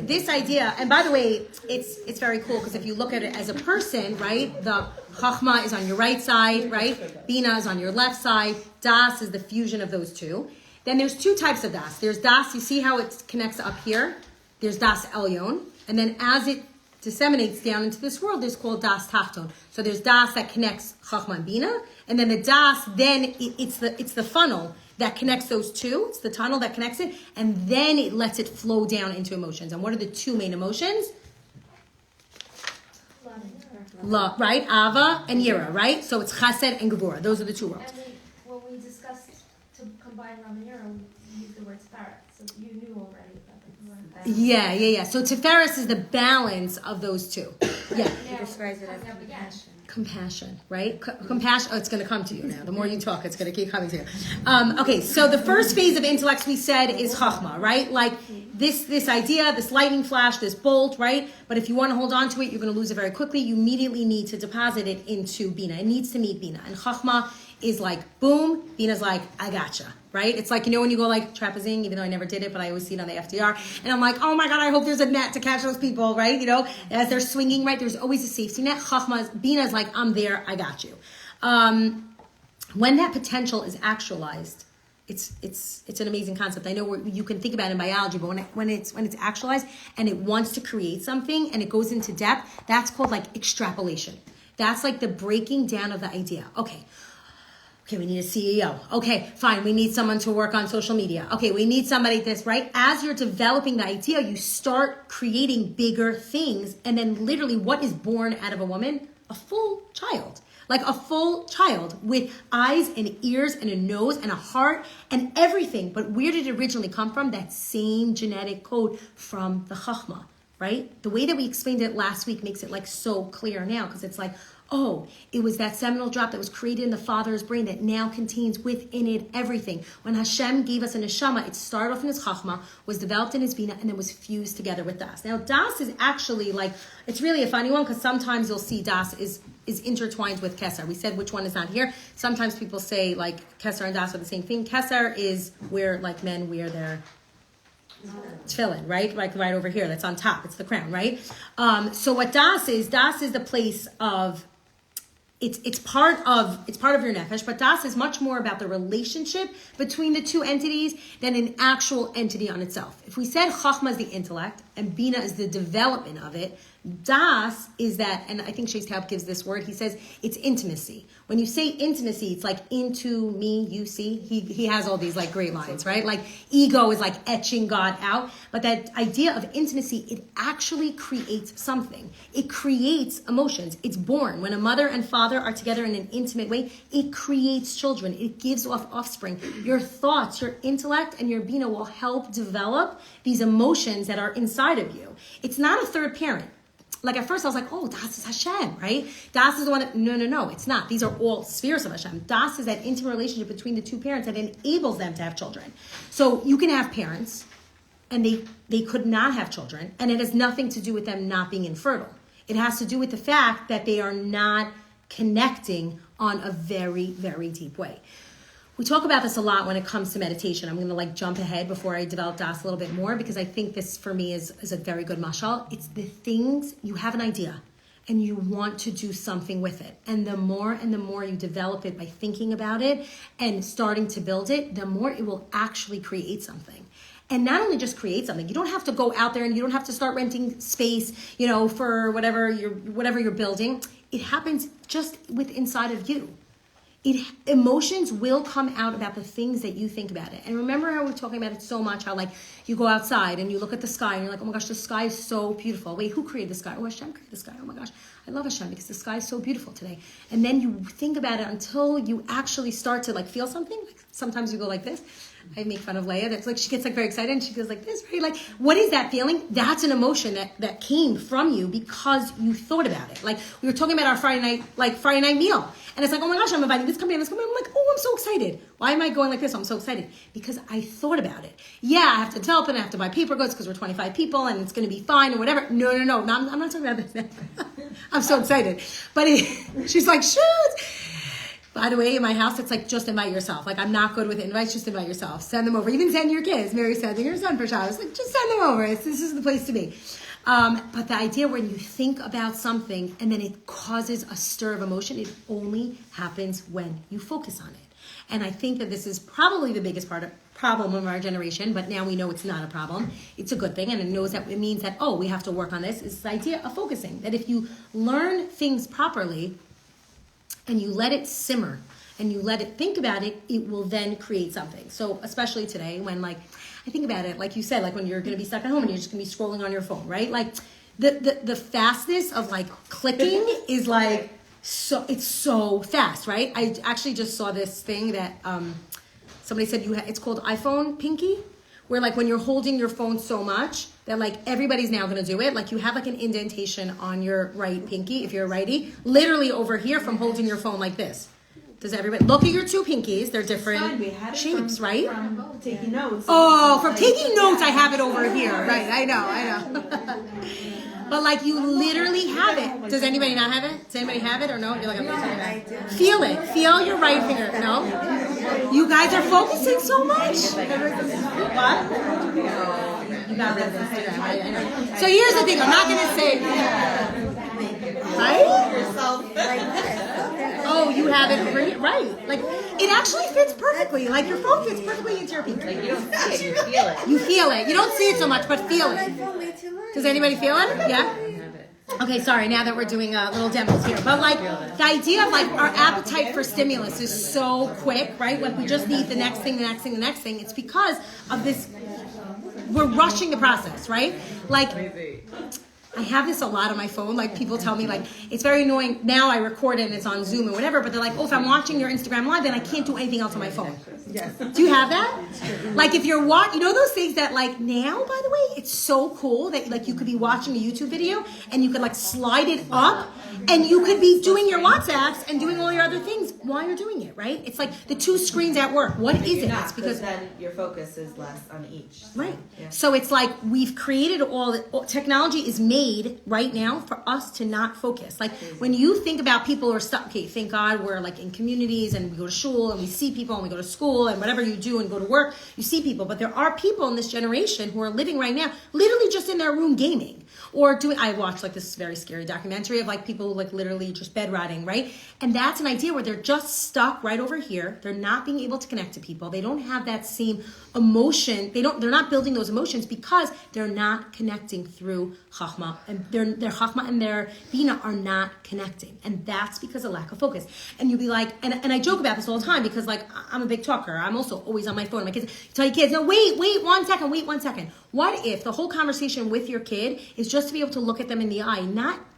This idea. And by the way, it's very cool, because if you look at it as a person, right, the Chachma is on your right side, right? Bina is on your left side. Das is the fusion of those two. Then there's 2 types of Das. There's Das. You see how it connects up here. There's Das Elyon, and then as it disseminates down into this world, there's called Das Tachton. So there's Das that connects Chachma and Bina, and then the Das, then it's the funnel that connects those two. It's the tunnel that connects it, and then it lets it flow down into emotions. And what are the 2 main emotions? Love, right? Ava and Yira, right? So it's Chesed and Gevurah. Those are the 2 worlds. And when we discussed to combine Ram and Yira, we used the word Tiferet, so you knew already about the word. Yeah. So Tiferes is the balance of those 2. Yeah. He describes it as compassion. Compassion, right? Compassion. Oh, it's going to come to you now. The more you talk, it's going to keep coming to you. Okay, so the first phase of intellect we said is Chachma, right? Like this idea, this lightning flash, this bolt, right? But if you want to hold on to it, you're going to lose it very quickly. You immediately need to deposit it into Bina. It needs to meet Bina. And Chachma is like, boom. Bina's like, I gotcha, right? It's like, when you go like trapezing, even though I never did it, but I always see it on the FDR. And I'm like, oh my God, I hope there's a net to catch those people, right? As they're swinging, right? There's always a safety net. Bina's like, I'm there, I got you. When that potential is actualized, it's an amazing concept. I know you can think about it in biology, but when it's actualized and it wants to create something and it goes into depth, that's called like extrapolation. That's like the breaking down of the idea. Okay, we need a CEO. Okay, fine. We need someone to work on social media. Okay, we need somebody this, right? As you're developing the idea, you start creating bigger things. And then literally what is born out of a woman? A full child. Like a full child with eyes and ears and a nose and a heart and everything. But where did it originally come from? That same genetic code from the Chachma, right? The way that we explained it last week makes it like so clear now, because it's like, oh, it was that seminal drop that was created in the Father's brain that now contains within it everything. When Hashem gave us a neshama, it started off in his Chachma, was developed in his Bina, and then was fused together with Das. Now, Das is actually like, it's really a funny one, because sometimes you'll see Das is intertwined with Kesser. We said which one is not here. Sometimes people say like Kesser and Das are the same thing. Kesser is where like men wear their tefillin, right? Like right over here, that's on top. It's the crown, right? So what Das is the place of, it's part of your nefesh, but Das is much more about the relationship between the 2 entities than an actual entity on itself. If we said Chachma is the intellect and Bina is the development of it, Das is that, and I think Shea Taub gives this word, he says it's intimacy. When you say intimacy, it's like into me, you see. He has all these like great lines, right? Like ego is like etching God out. But that idea of intimacy, it actually creates something. It creates emotions. It's born. When a mother and father are together in an intimate way, it creates children. It gives off offspring. Your thoughts, your intellect, and your bina will help develop these emotions that are inside of you. It's not a third parent. Like at first I was like, oh, Das is Hashem, right? Das is the one that, no, it's not. These are all spheres of Hashem. Das is that intimate relationship between the two parents that enables them to have children. So you can have parents and they could not have children, and it has nothing to do with them not being infertile. It has to do with the fact that they are not connecting on a very, very deep way. We talk about this a lot when it comes to meditation. I'm going to like jump ahead before I develop Das a little bit more, because I think this for me is a very good mashal. It's the things, you have an idea and you want to do something with it. And the more you develop it by thinking about it and starting to build it, the more it will actually create something. And not only just create something, you don't have to go out there and you don't have to start renting space, for whatever you're building. It happens just inside of you. Emotions will come out about the things that you think about it. And remember how we're talking about it so much, how like you go outside and you look at the sky and you're like, oh my gosh, the sky is so beautiful. Wait, who created the sky? Oh, Hashem created the sky. Oh my gosh, I love Hashem because the sky is so beautiful today. And then you think about it until you actually start to like feel something. Like sometimes you go like this. I make fun of Leia. That's like she gets like very excited and she goes like this, right? Like, what is that feeling? That's an emotion that came from you because you thought about it. Like we were talking about our Friday night meal. And it's like, oh my gosh, I'm inviting this company. I'm like, oh, I'm so excited. Why am I going like this? I'm so excited because I thought about it. Yeah, I have to develop it. I have to buy paper goods because we're 25 people and it's going to be fine or whatever. No, I'm not talking about this. I'm so excited. But she's like, shoot. By the way, in my house, it's like, just invite yourself. Like, I'm not good with invites, just invite yourself. Send them over. Even send your kids. Mary's sending her son for Shabbos. Like, just send them over. This is the place to be. But the idea when you think about something and then it causes a stir of emotion, it only happens when you focus on it. And I think that this is probably the biggest problem of our generation, but now we know it's not a problem. It's a good thing, and it means that, we have to work on this. It's the idea of focusing. That if you learn things properly, and you let it simmer and you let it think about it, it will then create something. So especially today when I think about it, like you said, like when you're going to be stuck at home and you're just going to be scrolling on your phone, right? Like the fastness of like clicking is like, it's so fast, right? I actually just saw this thing that somebody said it's called iPhone pinky, where like when you're holding your phone so much that like everybody's now going to do it. Like you have like an indentation on your right pinky, if you're a righty, literally over here from holding your phone like this. Does everybody look at your two pinkies? They're different shapes, right? From taking notes. Oh, from taking notes, I have it over here. Right, I know. But like you literally have it. Does anybody not have it? Does anybody have it or no? You're like, I'm feel it. Feel your right finger. No? You guys are focusing so much. What? So here's the thing. I'm not going to say. Right? Oh, you have it over here. Right. Like, it actually fits perfectly. Like, your phone fits perfectly into your pinky. Like, you don't see it, you feel it. You feel it. You don't see it so much, but feel it. Does anybody feel it? Yeah? Okay, sorry, now that we're doing little demos here. But, like, the idea of, like, our appetite for stimulus is so quick, right? Like, we just need the next thing. It's because of this. We're rushing the process, right? Like, I have this a lot on my phone. Like, people tell me, like, it's very annoying. Now I record it and it's on Zoom and whatever, but they're like, if I'm watching your Instagram Live, then I can't do anything else on my phone. Yes. Do you have that? Like, if you're those things that, like, now, by the way, it's so cool that, like, you could be watching a YouTube video and you could, like, slide it up and you could be doing your WhatsApps and doing all your other things while you're doing it, right? It's like the two screens at work. What is it? It's because then your focus is less on each. Right. Yeah. So it's like we've created technology is made right now for us to not focus. Like when you think about people who are thank God we're like in communities and we go to shul and we see people and we go to school and whatever you do and go to work. work, you see people, but there are people in this generation who are living right now, literally just in their room gaming. Or I watched like this very scary documentary of like people like literally just bedrotting, right? And that's an idea where they're just stuck right over here. They're not being able to connect to people. They don't have that same emotion. They're not building those emotions because they're not connecting through Chachma. And their Chachma and their Bina are not connecting. And that's because of lack of focus. And you'll be like, and I joke about this all the time because like I'm a big talker. I'm also always on my phone. My kids tell your kids, no, wait 1 second, wait 1 second. What if the whole conversation with your kid is just to be able to look at them in the eye?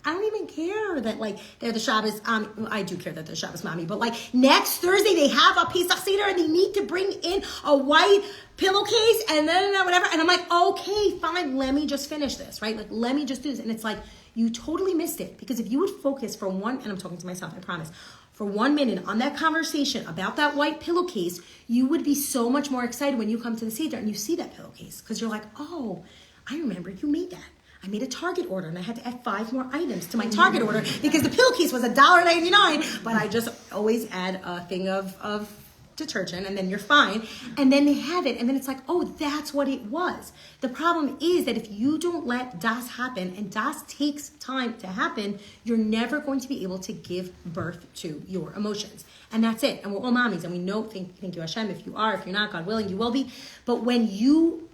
I don't even care that like they're the Shabbos. I do care that they're Shabbos mommy, but like next Thursday they have a Pesach Seder and they need to bring in a white pillowcase and then whatever. And I'm like, okay, fine, let me just finish this, right? Like let me just do this. And it's like you totally missed it because if you would focus for and I'm talking to myself, I promise. For 1 minute on that conversation about that white pillowcase, you would be so much more excited when you come to the Seder and you see that pillowcase. Because you're like, oh, I remember you made that. I made a Target order and I had to add 5 more items to my Target order because the pillowcase was $1.99. But I just always add a thing of detergent and then you're fine. And then they have it and then it's like, oh, that's what it was. The problem is that if you don't let das happen, and das takes time to happen, you're never going to be able to give birth to your emotions. And that's it. And we're all mommies and we know, thank you Hashem, if you are, if you're not, God willing, you will be. But when you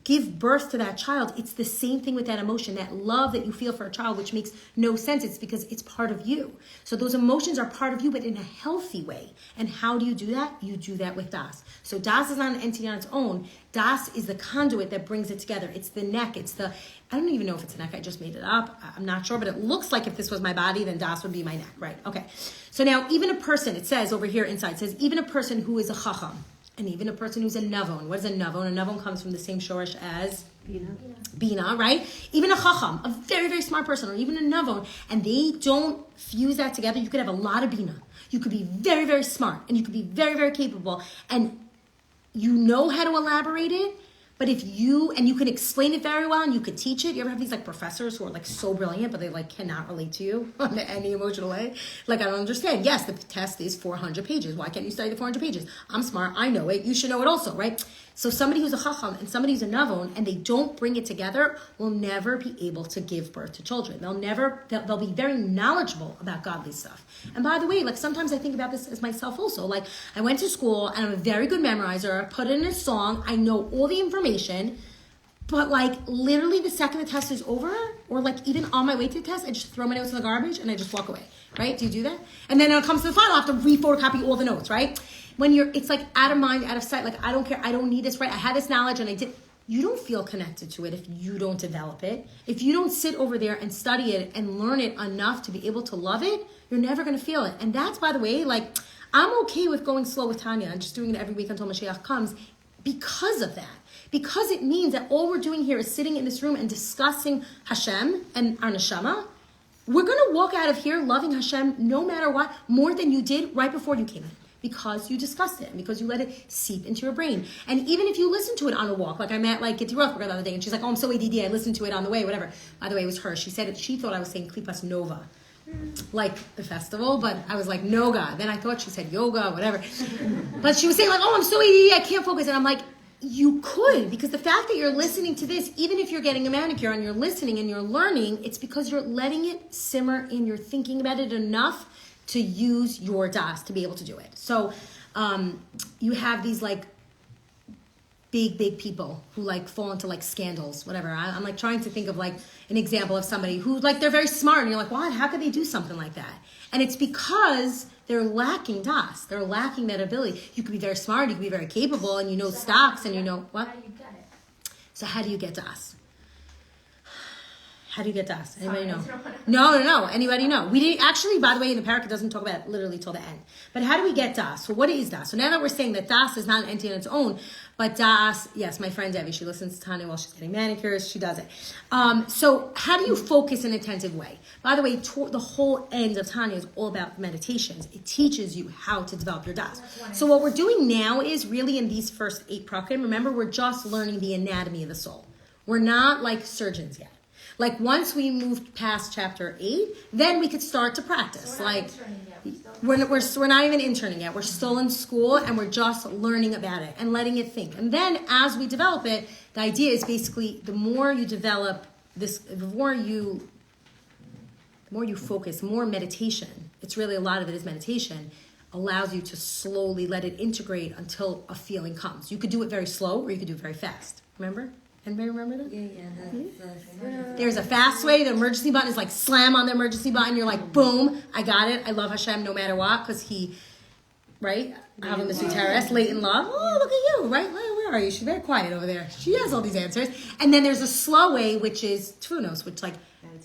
give birth to that child, it's the same thing with that emotion, that love that you feel for a child, which makes no sense. It's because it's part of you. So those emotions are part of you, but in a healthy way. And how do you do that? You do that with das. So das is not an entity on its own. Das is the conduit that brings it together. It's the neck. I don't even know if it's a neck. I just made it up. I'm not sure, but it looks like if this was my body, then das would be my neck, right? Okay. So now even a person, it says over here inside, it says even a person who is a chacham, and even a person who's a navon. What is a navon? A navon comes from the same shorish as Bina, right? Even a chacham, a very, very smart person, or even a navon, and they don't fuse that together, you could have a lot of Bina. You could be very, very smart, and you could be very, very capable, and you know how to elaborate it, but you can explain it very well, and you could teach it. You ever have these like professors who are like so brilliant, but they like cannot relate to you in any emotional way? Like, I don't understand. Yes, the test is 400 pages. Why can't you study the 400 pages? I'm smart. I know it. You should know it also, right? So somebody who's a chacham and somebody who's a navon, and they don't bring it together, will never be able to give birth to children. They'll be very knowledgeable about godly stuff. And by the way, like sometimes I think about this as myself also. Like I went to school and I'm a very good memorizer. I put it in a song. I know all the information. But like literally the second the test is over, or like even on my way to the test, I just throw my notes in the garbage and I just walk away, right? Do you do that? And then when it comes to the final, I have to re-photocopy all the notes, right? It's like out of mind, out of sight. Like I don't care, I don't need this, right? I had this knowledge and I did. You don't feel connected to it if you don't develop it. If you don't sit over there and study it and learn it enough to be able to love it, you're never going to feel it. And that's, by the way, like I'm okay with going slow with Tanya and just doing it every week until Mashiach comes because of that. Because it means that all we're doing here is sitting in this room and discussing Hashem and our neshama. We're going to walk out of here loving Hashem no matter what, more than you did right before you came in. Because you discussed it and because you let it seep into your brain. And even if you listen to it on a walk, like I met like Gitti Rothberger the other day and she's like, oh, I'm so ADD, I listened to it on the way, whatever. By the way, it was her. She said it, she thought I was saying Klipas Nova, like the festival, but I was like Noga. Then I thought she said yoga, whatever. But she was saying like, oh, I'm so ADD, I can't focus. And I'm like, you could, because the fact that you're listening to this, even if you're getting a manicure and you're listening and you're learning, it's because you're letting it simmer in, you're thinking about it enough to use your das to be able to do it. So you have these like big people who like fall into like scandals, whatever. I'm like trying to think of like an example of somebody who like they're very smart and you're like, what? How could they do something like that? And it's because they're lacking das. They're lacking that ability. You could be very smart, you could be very capable, and you know stocks and you know what? How do you get it? So how do you get das? How do you get das? Anybody know? Sorry. No. Anybody know? We didn't actually, by the way, in the parak, it doesn't talk about it literally till the end. But how do we get das? So what is das? So now that we're saying that das is not an entity on its own, but das, yes, my friend Debbie, she listens to Tanya while she's getting manicures, she does it. So how do you focus in an attentive way? By the way, the whole end of Tanya is all about meditations. It teaches you how to develop your das. So what we're doing now is really in these first 8 prakim, remember, we're just learning the anatomy of the soul. We're not like surgeons yet. Like once we moved past chapter 8, then we could start to practice. So we're not like entering yet, We're not even interning yet. We're still in school and we're just learning about it and letting it think. And then as we develop it, the idea is basically the more you develop this, the more you focus, more meditation. It's really a lot of it is meditation. Allows you to slowly let it integrate until a feeling comes. You could do it very slow or you could do it very fast. Remember? Anybody remember that? Yeah. There's a fast way. The emergency button is like slam on the emergency button. You're like, boom, I got it. I love Hashem no matter what because he, right? Having the terrorist, latent love. Oh, look at you, right? Where are you? She's very quiet over there. She has all these answers. And then there's a slow way, which is tfunos, which like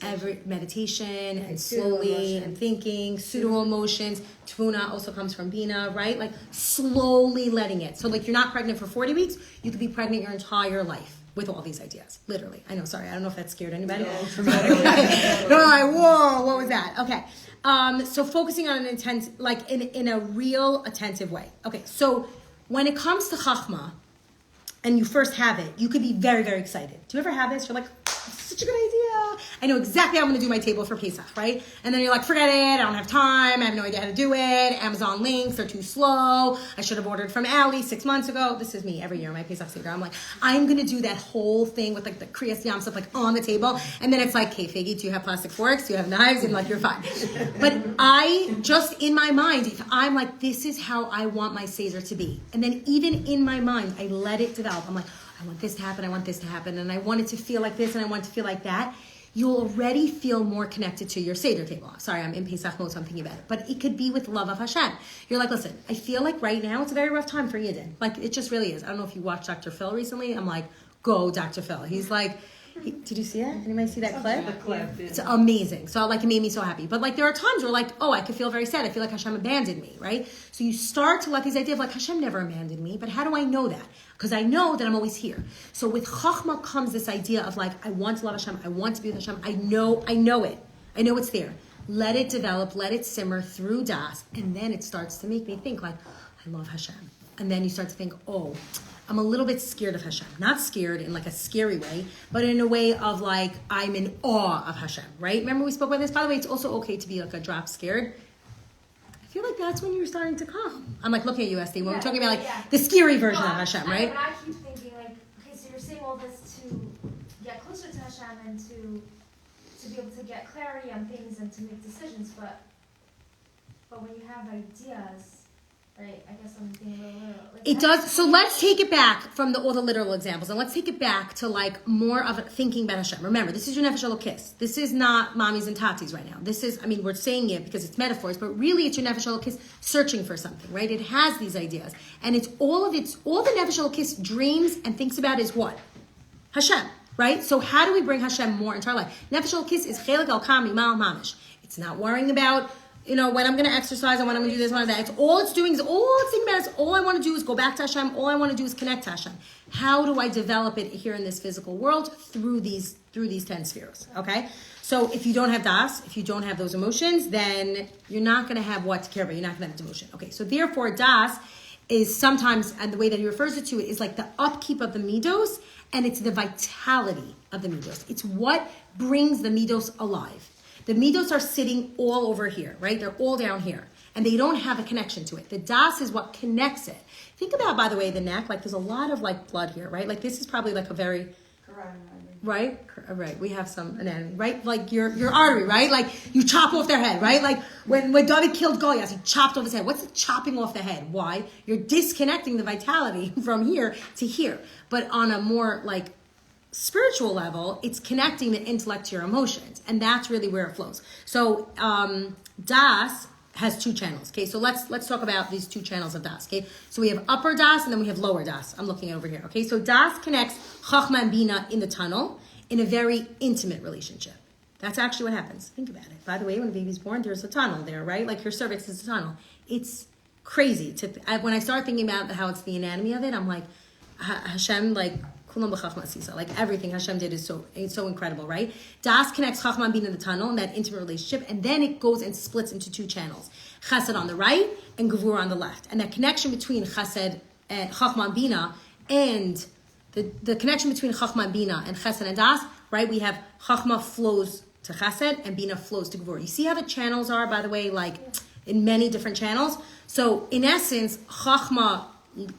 every meditation and slowly and thinking, pseudo emotions. Tfuna also comes from bina, right? Like slowly letting it. So like you're not pregnant for 40 weeks, you could be pregnant your entire life with all these ideas, literally. I know, sorry, I don't know if that scared anybody. No, like, whoa, what was that? Okay, so focusing on an intense, like in a real attentive way. Okay, so when it comes to chachma, and you first have it, you could be very, very excited. Do you ever have this? You're like, such a good idea. I know exactly how I'm going to do my table for Pesach, right? And then you're like, forget it. I don't have time. I have no idea how to do it. Amazon links, they're too slow. I should have ordered from Ali 6 months ago. This is me every year, my Pesach Seder. I'm like, I'm going to do that whole thing with like the Kriyas Yam stuff like on the table. And then it's like, hey, Faigy, do you have plastic forks? Do you have knives? And like, you're fine. But I just in my mind, if I'm like, this is how I want my Seder to be. And then even in my mind, I let it develop. I'm like, I want this to happen, I want this to happen, and I want it to feel like this, and I want it to feel like that. You'll already feel more connected to your Seder table. Sorry, I'm in Pesach mode, so I'm thinking about it. But it could be with love of Hashem. You're like, listen, I feel like right now it's a very rough time for Yidden. Like, it just really is. I don't know if you watched Dr. Phil recently. I'm like, go Dr. Phil. He's like, did you see that? Anybody see that clip? The clip. Yeah. It's amazing. So like it made me so happy. But like there are times where like, oh, I could feel very sad. I feel like Hashem abandoned me, right? So you start to let these ideas of like Hashem never abandoned me, but how do I know that? Because I know that I'm always here. So with Chachma comes this idea of like, I want to love Hashem. I want to be with Hashem. I know it. I know it's there. Let it develop, let it simmer through Das, and then it starts to make me think like, I love Hashem. And then you start to think, oh, I'm a little bit scared of Hashem. Not scared in like a scary way, but in a way of like, I'm in awe of Hashem, right? Remember we spoke about this? By the way, it's also okay to be like a drop scared. I feel like that's when you're starting to come. I'm like looking at you, Esty, when we're talking about like the scary version of Hashem, right? But I keep thinking like, okay, so you're saying all this to get closer to Hashem and to be able to get clarity on things and to make decisions, but when you have ideas, right, I guess I'm being a little literal. Like, it does. So let's take it back from all the literal examples, and let's take it back to like more of a thinking about Hashem. Remember, this is your nefesh elokis. This is not mommies and tatis right now. This is, I mean, we're saying it because it's metaphors, but really it's your nefesh elokis searching for something, right? It has these ideas, and it's all the nefesh elokis dreams and thinks about is what? Hashem, right? So how do we bring Hashem more into our life? Nefesh elokis is chelik al kam imal mamish. It's not worrying about, you know, when I'm going to exercise and when I'm going to do this, when I'm that. It's all it's doing is all it's thinking about is all I want to do is go back to Hashem. All I want to do is connect to Hashem. How do I develop it here in this physical world? Through these 10 spheres, okay? So if you don't have das, if you don't have those emotions, then you're not going to have what to care about. You're not going to have devotion. Okay, so therefore das is sometimes, and the way that he refers it to it is like the upkeep of the midos, and it's the vitality of the midos. It's what brings the midos alive. The midos are sitting all over here, right? They're all down here. And they don't have a connection to it. The das is what connects it. Think about, by the way, the neck. Like, there's a lot of, like, blood here, right? Like, this is probably, like, a very... Right? Right. We have some anatomy, right? Like, your artery, right? Like, you chop off their head, right? Like, when David killed Goliath, he chopped off his head. What's the chopping off the head? Why? You're disconnecting the vitality from here to here. But on a more, like, spiritual level, it's connecting the intellect to your emotions, and that's really where it flows. So das has 2 channels. Okay, so let's talk about these 2 channels of das. Okay, so we have upper das and then we have lower das. I'm looking over here. Okay, so das connects chachma and bina in the tunnel in a very intimate relationship. That's actually what happens. Think about it. By the way, when a baby's born, there's a tunnel there, right? Like your cervix is a tunnel. It's crazy when I start thinking about how it's the anatomy of it. I'm like, Hashem, like. Like everything Hashem did is so incredible, right? Das connects Chachma and Bina in the tunnel in that intimate relationship, and then it goes and splits into 2 channels. Chesed on the right and Gevura on the left. And that connection between Chesed and Chachma and Bina, and the connection between Chachma and Bina and Chesed and Das, right? We have Chachma flows to Chesed and Bina flows to Gevura. You see how the channels are, by the way, like in many different channels. So in essence, chachma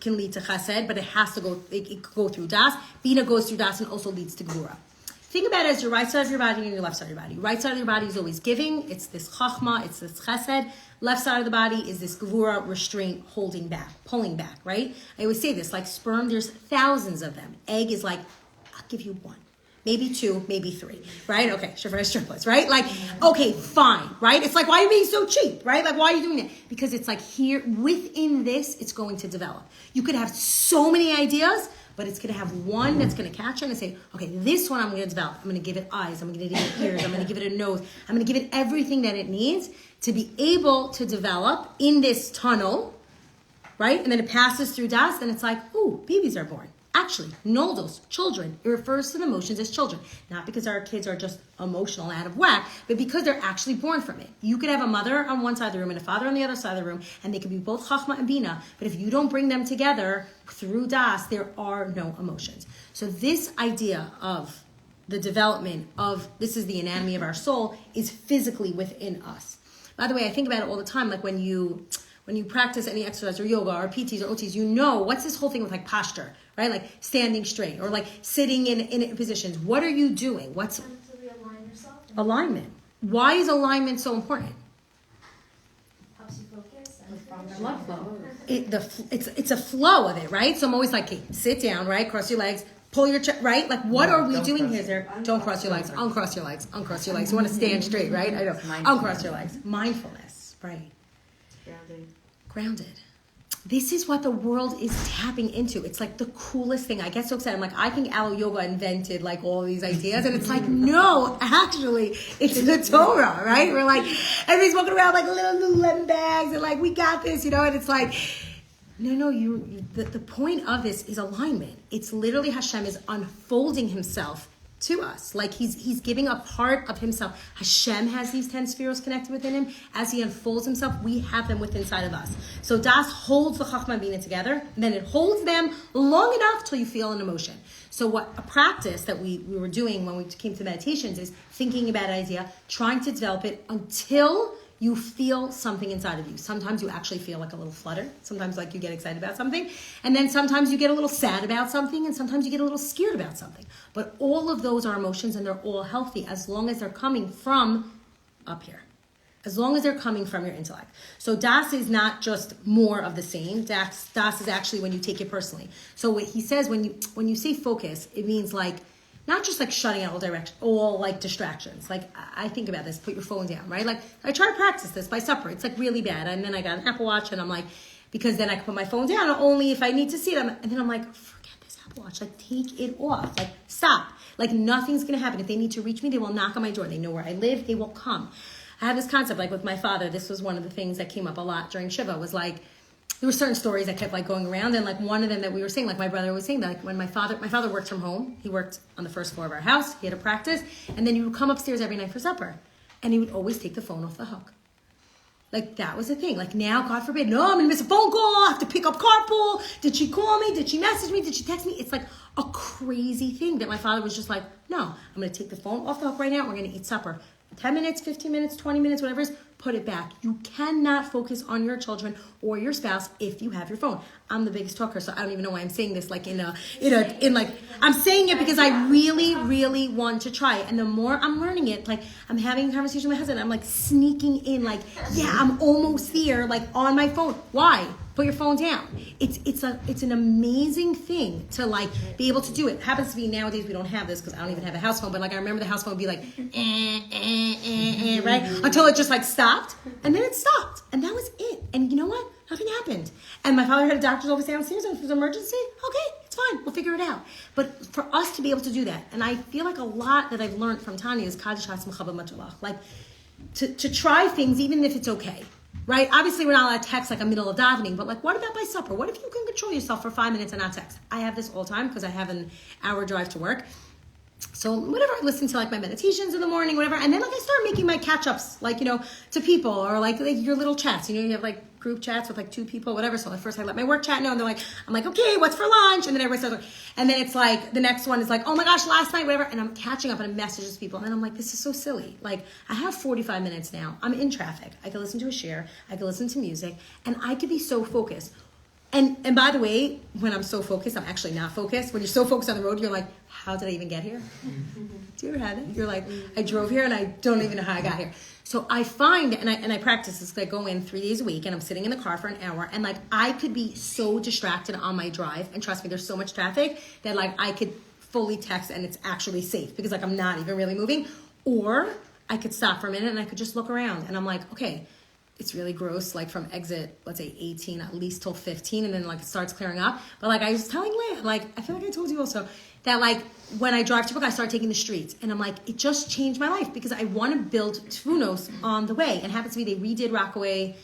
can lead to chesed, but it has to go, it can go through das. Bina goes through das and also leads to gvura. Think about it as your right side of your body and your left side of your body. Right side of your body is always giving. It's this chachma, it's this chesed. Left side of the body is this gevura, restraint, holding back, pulling back, right? I always say this, like sperm, there's thousands of them. Egg is like, I'll give you one. Maybe two, maybe three, right? Okay, Shafari's triplets, right? Like, okay, fine, right? It's like, why are you being so cheap, right? Like, why are you doing that? Because it's like here, within this, it's going to develop. You could have so many ideas, but it's going to have one that's going to catch on and say, okay, this one I'm going to develop. I'm going to give it eyes. I'm going to give it ears. I'm going to give it a nose. I'm going to give it everything that it needs to be able to develop in this tunnel, right? And then it passes through das, and it's like, ooh, babies are born. Actually, noldos, children, it refers to the emotions as children. Not because our kids are just emotional out of whack, but because they're actually born from it. You could have a mother on one side of the room and a father on the other side of the room, and they could be both chachma and bina, but if you don't bring them together through das, there are no emotions. So this idea of the development of, this is the anatomy of our soul, is physically within us. By the way, I think about it all the time, like when you practice any exercise or yoga or PTs or OTs, you know, what's this whole thing with like posture, right? Like standing straight or like sitting in positions. What are you doing? What's To realign yourself. alignment? Why is alignment so important? Helps you focus. Blood flow. It's a flow of it, right? So I'm always like, okay, sit down, right? Cross your legs, pull your chest, right? Like, what are we doing here? Don't cross your legs. Uncross your legs. Uncross your legs. You want to stand straight, right? I know. Uncross your legs. Mindfulness, right? Grounded. This is what the world is tapping into. It's like the coolest thing. I get so excited. I'm like, I think Aloe Yoga invented like all these ideas. And it's like, no, actually, it's the Torah, right? We're like, everybody's walking around like little lemon bags and like, we got this, you know? And it's like, no, the point of this is alignment. It's literally Hashem is unfolding himself to us. Like he's giving a part of himself. Hashem has these 10 spheres connected within him. As he unfolds himself, we have them within inside of us. So Das holds the Chachma and Bina together, and then it holds them long enough till you feel an emotion. So what a practice that we were doing when we came to meditations is thinking about an idea, trying to develop it until you feel something inside of you. Sometimes you actually feel like a little flutter. Sometimes like you get excited about something. And then sometimes you get a little sad about something. And sometimes you get a little scared about something. But all of those are emotions and they're all healthy as long as they're coming from up here. As long as they're coming from your intellect. So Das is not just more of the same. Das is actually when you take it personally. So what he says, when you say focus, it means like, not just like shutting out all like distractions. Like I think about this, put your phone down, right? Like I try to practice this by supper. It's like really bad. And then I got an Apple Watch and I'm like, because then I can put my phone down only if I need to see them. And then I'm like, forget this Apple Watch. Like take it off. Like stop. Like nothing's going to happen. If they need to reach me, they will knock on my door. They know where I live. They will come. I have this concept like with my father. This was one of the things that came up a lot during Shiva was like, there were certain stories that kept like going around, and like one of them that we were saying, like my brother was saying that like when my father worked from home, he worked on the first floor of our house, he had a practice, and then he would come upstairs every night for supper, and he would always take the phone off the hook. Like that was the thing. Like now, God forbid, no, I'm gonna miss a phone call, I have to pick up carpool, did she call me, did she message me, did she text me? It's like a crazy thing that my father was just like, no, I'm gonna take the phone off the hook right now, we're gonna eat supper. 10 minutes, 15 minutes, 20 minutes, whatever it is, put it back. You cannot focus on your children or your spouse if you have your phone. I'm the biggest talker, so I don't even know why I'm saying this like in I'm saying it because I really, really want to try it. And the more I'm learning it, like I'm having a conversation with my husband, I'm like sneaking in like, yeah, I'm almost there, like on my phone. Why? Put your phone down. It's an amazing thing to like be able to do it. It happens to be nowadays we don't have this because I don't even have a house phone, but like I remember the house phone would be like right? Until it just like stopped, and then it stopped. And that was it. And you know what? Nothing happened. And my father had a doctor's office downstairs, and if it was an emergency, okay, it's fine. We'll figure it out. But for us to be able to do that, and I feel like a lot that I've learned from Tanya is Kaddish Hatzmacha b'Matulach. Like to try things even if it's okay. Right? Obviously, we're not allowed to text like a middle of davening, but like, what about by supper? What if you can control yourself for 5 minutes and not text? I have this all the time because I have an hour drive to work. So whatever, I listen to like my meditations in the morning, whatever, and then like I start making my catch-ups, like, you know, to people or like your little chats. You know, you have like group chats with like 2 people, whatever. So at first I let my work chat know, and they're like, I'm like, okay, what's for lunch? And then everybody starts, and then it's like the next one is like, oh my gosh, last night, whatever. And I'm catching up and I messages people, and then I'm like, this is so silly. Like I have 45 minutes now. I'm in traffic. I could listen to a share. I could listen to music, and I could be so focused. And by the way, when I'm so focused, I'm actually not focused. When you're so focused on the road, you're like, how did I even get here? Do you ever have it? You're like, I drove here and I don't even know how I got here. So I find, and I practice this, I go in 3 days a week and I'm sitting in the car for an hour, and like I could be so distracted on my drive, and trust me, there's so much traffic that like I could fully text and it's actually safe because like I'm not even really moving. Or I could stop for a minute and I could just look around, and I'm like, okay, it's really gross, like from exit, let's say 18, at least till 15, and then like it starts clearing up. But like I was telling Leah, like I feel like I told you also, that like when I drive to Brooklyn, I start taking the streets, and I'm like, it just changed my life because I want to build Tvunos on the way. And it happens to be they redid Rockaway,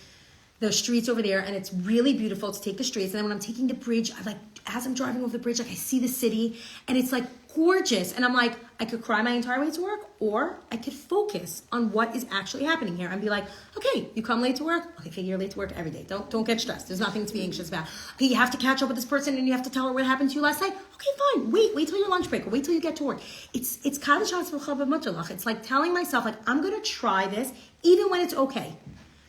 the streets over there, and it's really beautiful to take the streets. And then when I'm taking the bridge, I like, as I'm driving over the bridge, like I see the city, and it's like gorgeous. And I'm like, I could cry my entire way to work, or I could focus on what is actually happening here and be like, okay, you come late to work. Okay, Faigy, you're late to work every day. Don't get stressed. There's nothing to be anxious about. Okay, you have to catch up with this person and you have to tell her what happened to you last night. Okay, fine. Wait till your lunch break, or wait till you get to work. It's It's like telling myself, like, I'm gonna try this even when it's okay.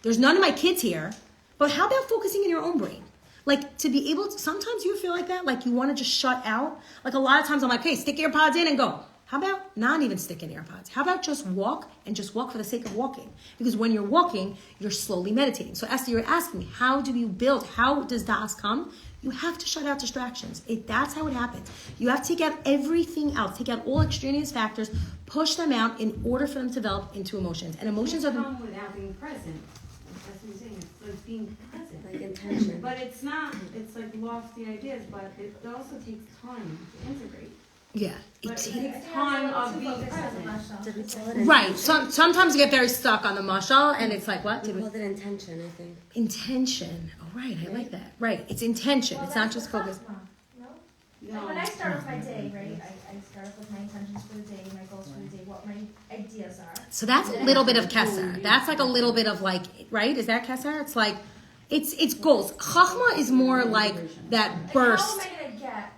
There's none of my kids here, but how about focusing in your own brain? Like, to be able to, sometimes you feel like that, like you want to just shut out. Like a lot of times I'm like, hey, stick AirPods in and go. How about not even sticking AirPods? How about just walk, and just walk for the sake of walking? Because when you're walking, you're slowly meditating. So Esther, you're asking me, how do you build? How does Das come? You have to shut out distractions. That's how it happens. You have to take out everything else. Take out all extraneous factors, push them out in order for them to develop into emotions. And emotions are the... come without being present. That's what I'm saying. It's like being present. Like intention. But it's not, it's like lofty ideas, but it also takes time to integrate. Yeah. But it takes time of being present. Did we call it Right. Sometimes you get very stuck on the mashal, and it's like, what? We called it intention, I think. Intention. Oh, right. I like that. Right. It's intention. Well, It's not that's just the focus. chachma, no? No. Like when I start off my day, right, I start off with my intentions for the day, my goals for the day, what my ideas are. So that's a little bit of Kesser. That's like a little bit of like, right? Is that Kesser? It's like, it's goals. Chachma is more like that Like, burst. how am I gonna get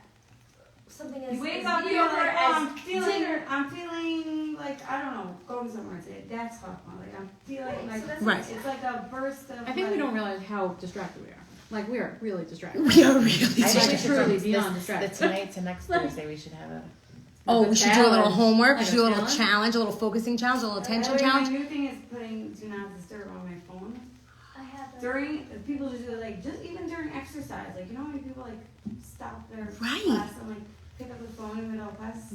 something as You wake as up, you're like, mediocre oh, as I'm feeling like, I don't know, going somewhere today. That's chachma. Like, I'm feeling Right, like, so that's Right. it's like a burst of, I think we like, don't realize how distracted we are. Like, we are really distracted. We are really I think Like, we distracted. should truly from beyond the distracted. tonight to next Thursday we should have a Oh, we should do a little challenge. homework. We Like should a do a little challenge? challenge, a little focusing challenge, a little attention My challenge. new thing is putting do not disturb on my phone. I have a, During, people usually like, just even during exercise, like, you know how many people like stop their Right. class and like pick up the phone in the middle of class?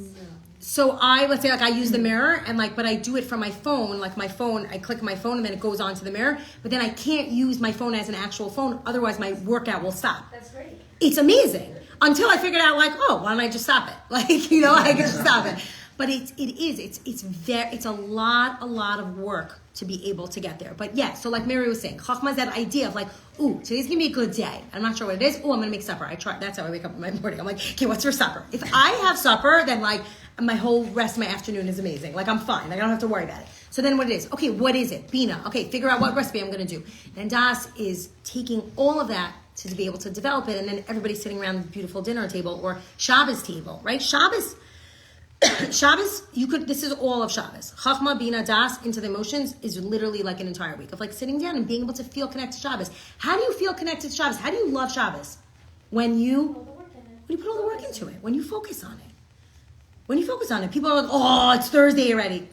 So let's say like I use the mirror, and like, but I do it from my phone. Like my phone, I click my phone and then it goes onto the mirror. But then I can't use my phone as an actual phone. Otherwise my workout will stop. that's great. It's amazing until I figured out like, oh, why don't I just stop it? Like, you know, I can just stop it. But it's a lot of work to be able to get there. But yeah, so like Mary was saying, chachma is that idea of like, ooh, today's gonna be a good day. I'm not sure what it is. Ooh, I'm gonna make supper. That's how I wake up in my morning. I'm like, okay, what's for supper? If I have supper, then like my whole rest of my afternoon is amazing. Like I'm fine. Like I don't have to worry about it. So then what it is? Okay, what is it? Bina. Okay, figure out what recipe I'm gonna do. Then Das is taking all of that to be able to develop it, and then everybody's sitting around the beautiful dinner table or Shabbos table, right? Shabbos, this is all of Shabbos. Chachma, Bina, Das, into the emotions is literally like an entire week of like sitting down and being able to feel connected to Shabbos. How do you feel connected to Shabbos? How do you love Shabbos? When you put all the work into it, when you focus on it. People are like, oh, it's Thursday already.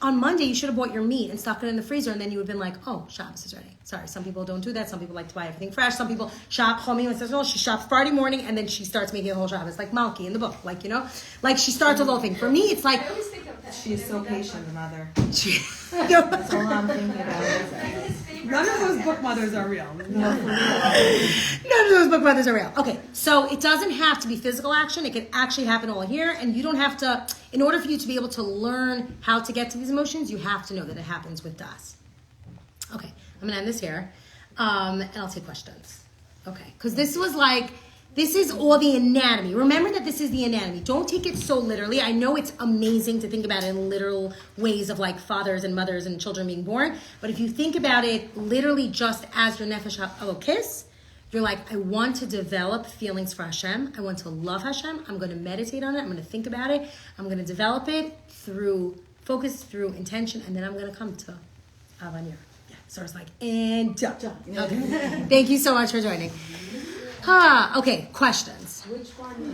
On Monday, you should have bought your meat and stuck it in the freezer, and then you would have been like, oh, Shabbos is ready. Sorry, some people don't do that. Some people like to buy everything fresh. Some people shop Chomi and says, oh, she shops Friday morning, and then she starts making a whole Shabbos, like Malki in the book. Like, you know, like she starts a little thing. For me, it's like, I always think of that. She is so patient, the mother. no. That's all I'm thinking about. That's his favorite. None of those book mothers are real. None of those book brothers are real. Okay, so it doesn't have to be physical action. It can actually happen all here, and you don't have to, in order for you to be able to learn how to get to these emotions, you have to know that it happens with Das. Okay, I'm gonna end this here, and I'll take questions. Okay, because this was like, This is all the anatomy. Remember that this is the anatomy. Don't take it so literally. I know it's amazing to think about it in literal ways of like fathers and mothers and children being born. But if you think about it literally just as your nefesh elokis, you're like, I want to develop feelings for Hashem. I want to love Hashem. I'm going to meditate on it. I'm going to think about it. I'm going to develop it through focus, through intention, and then I'm going to come to Avanir. Yeah, so it's like, and done. Okay. Thank you so much for joining. Okay, questions. Which one?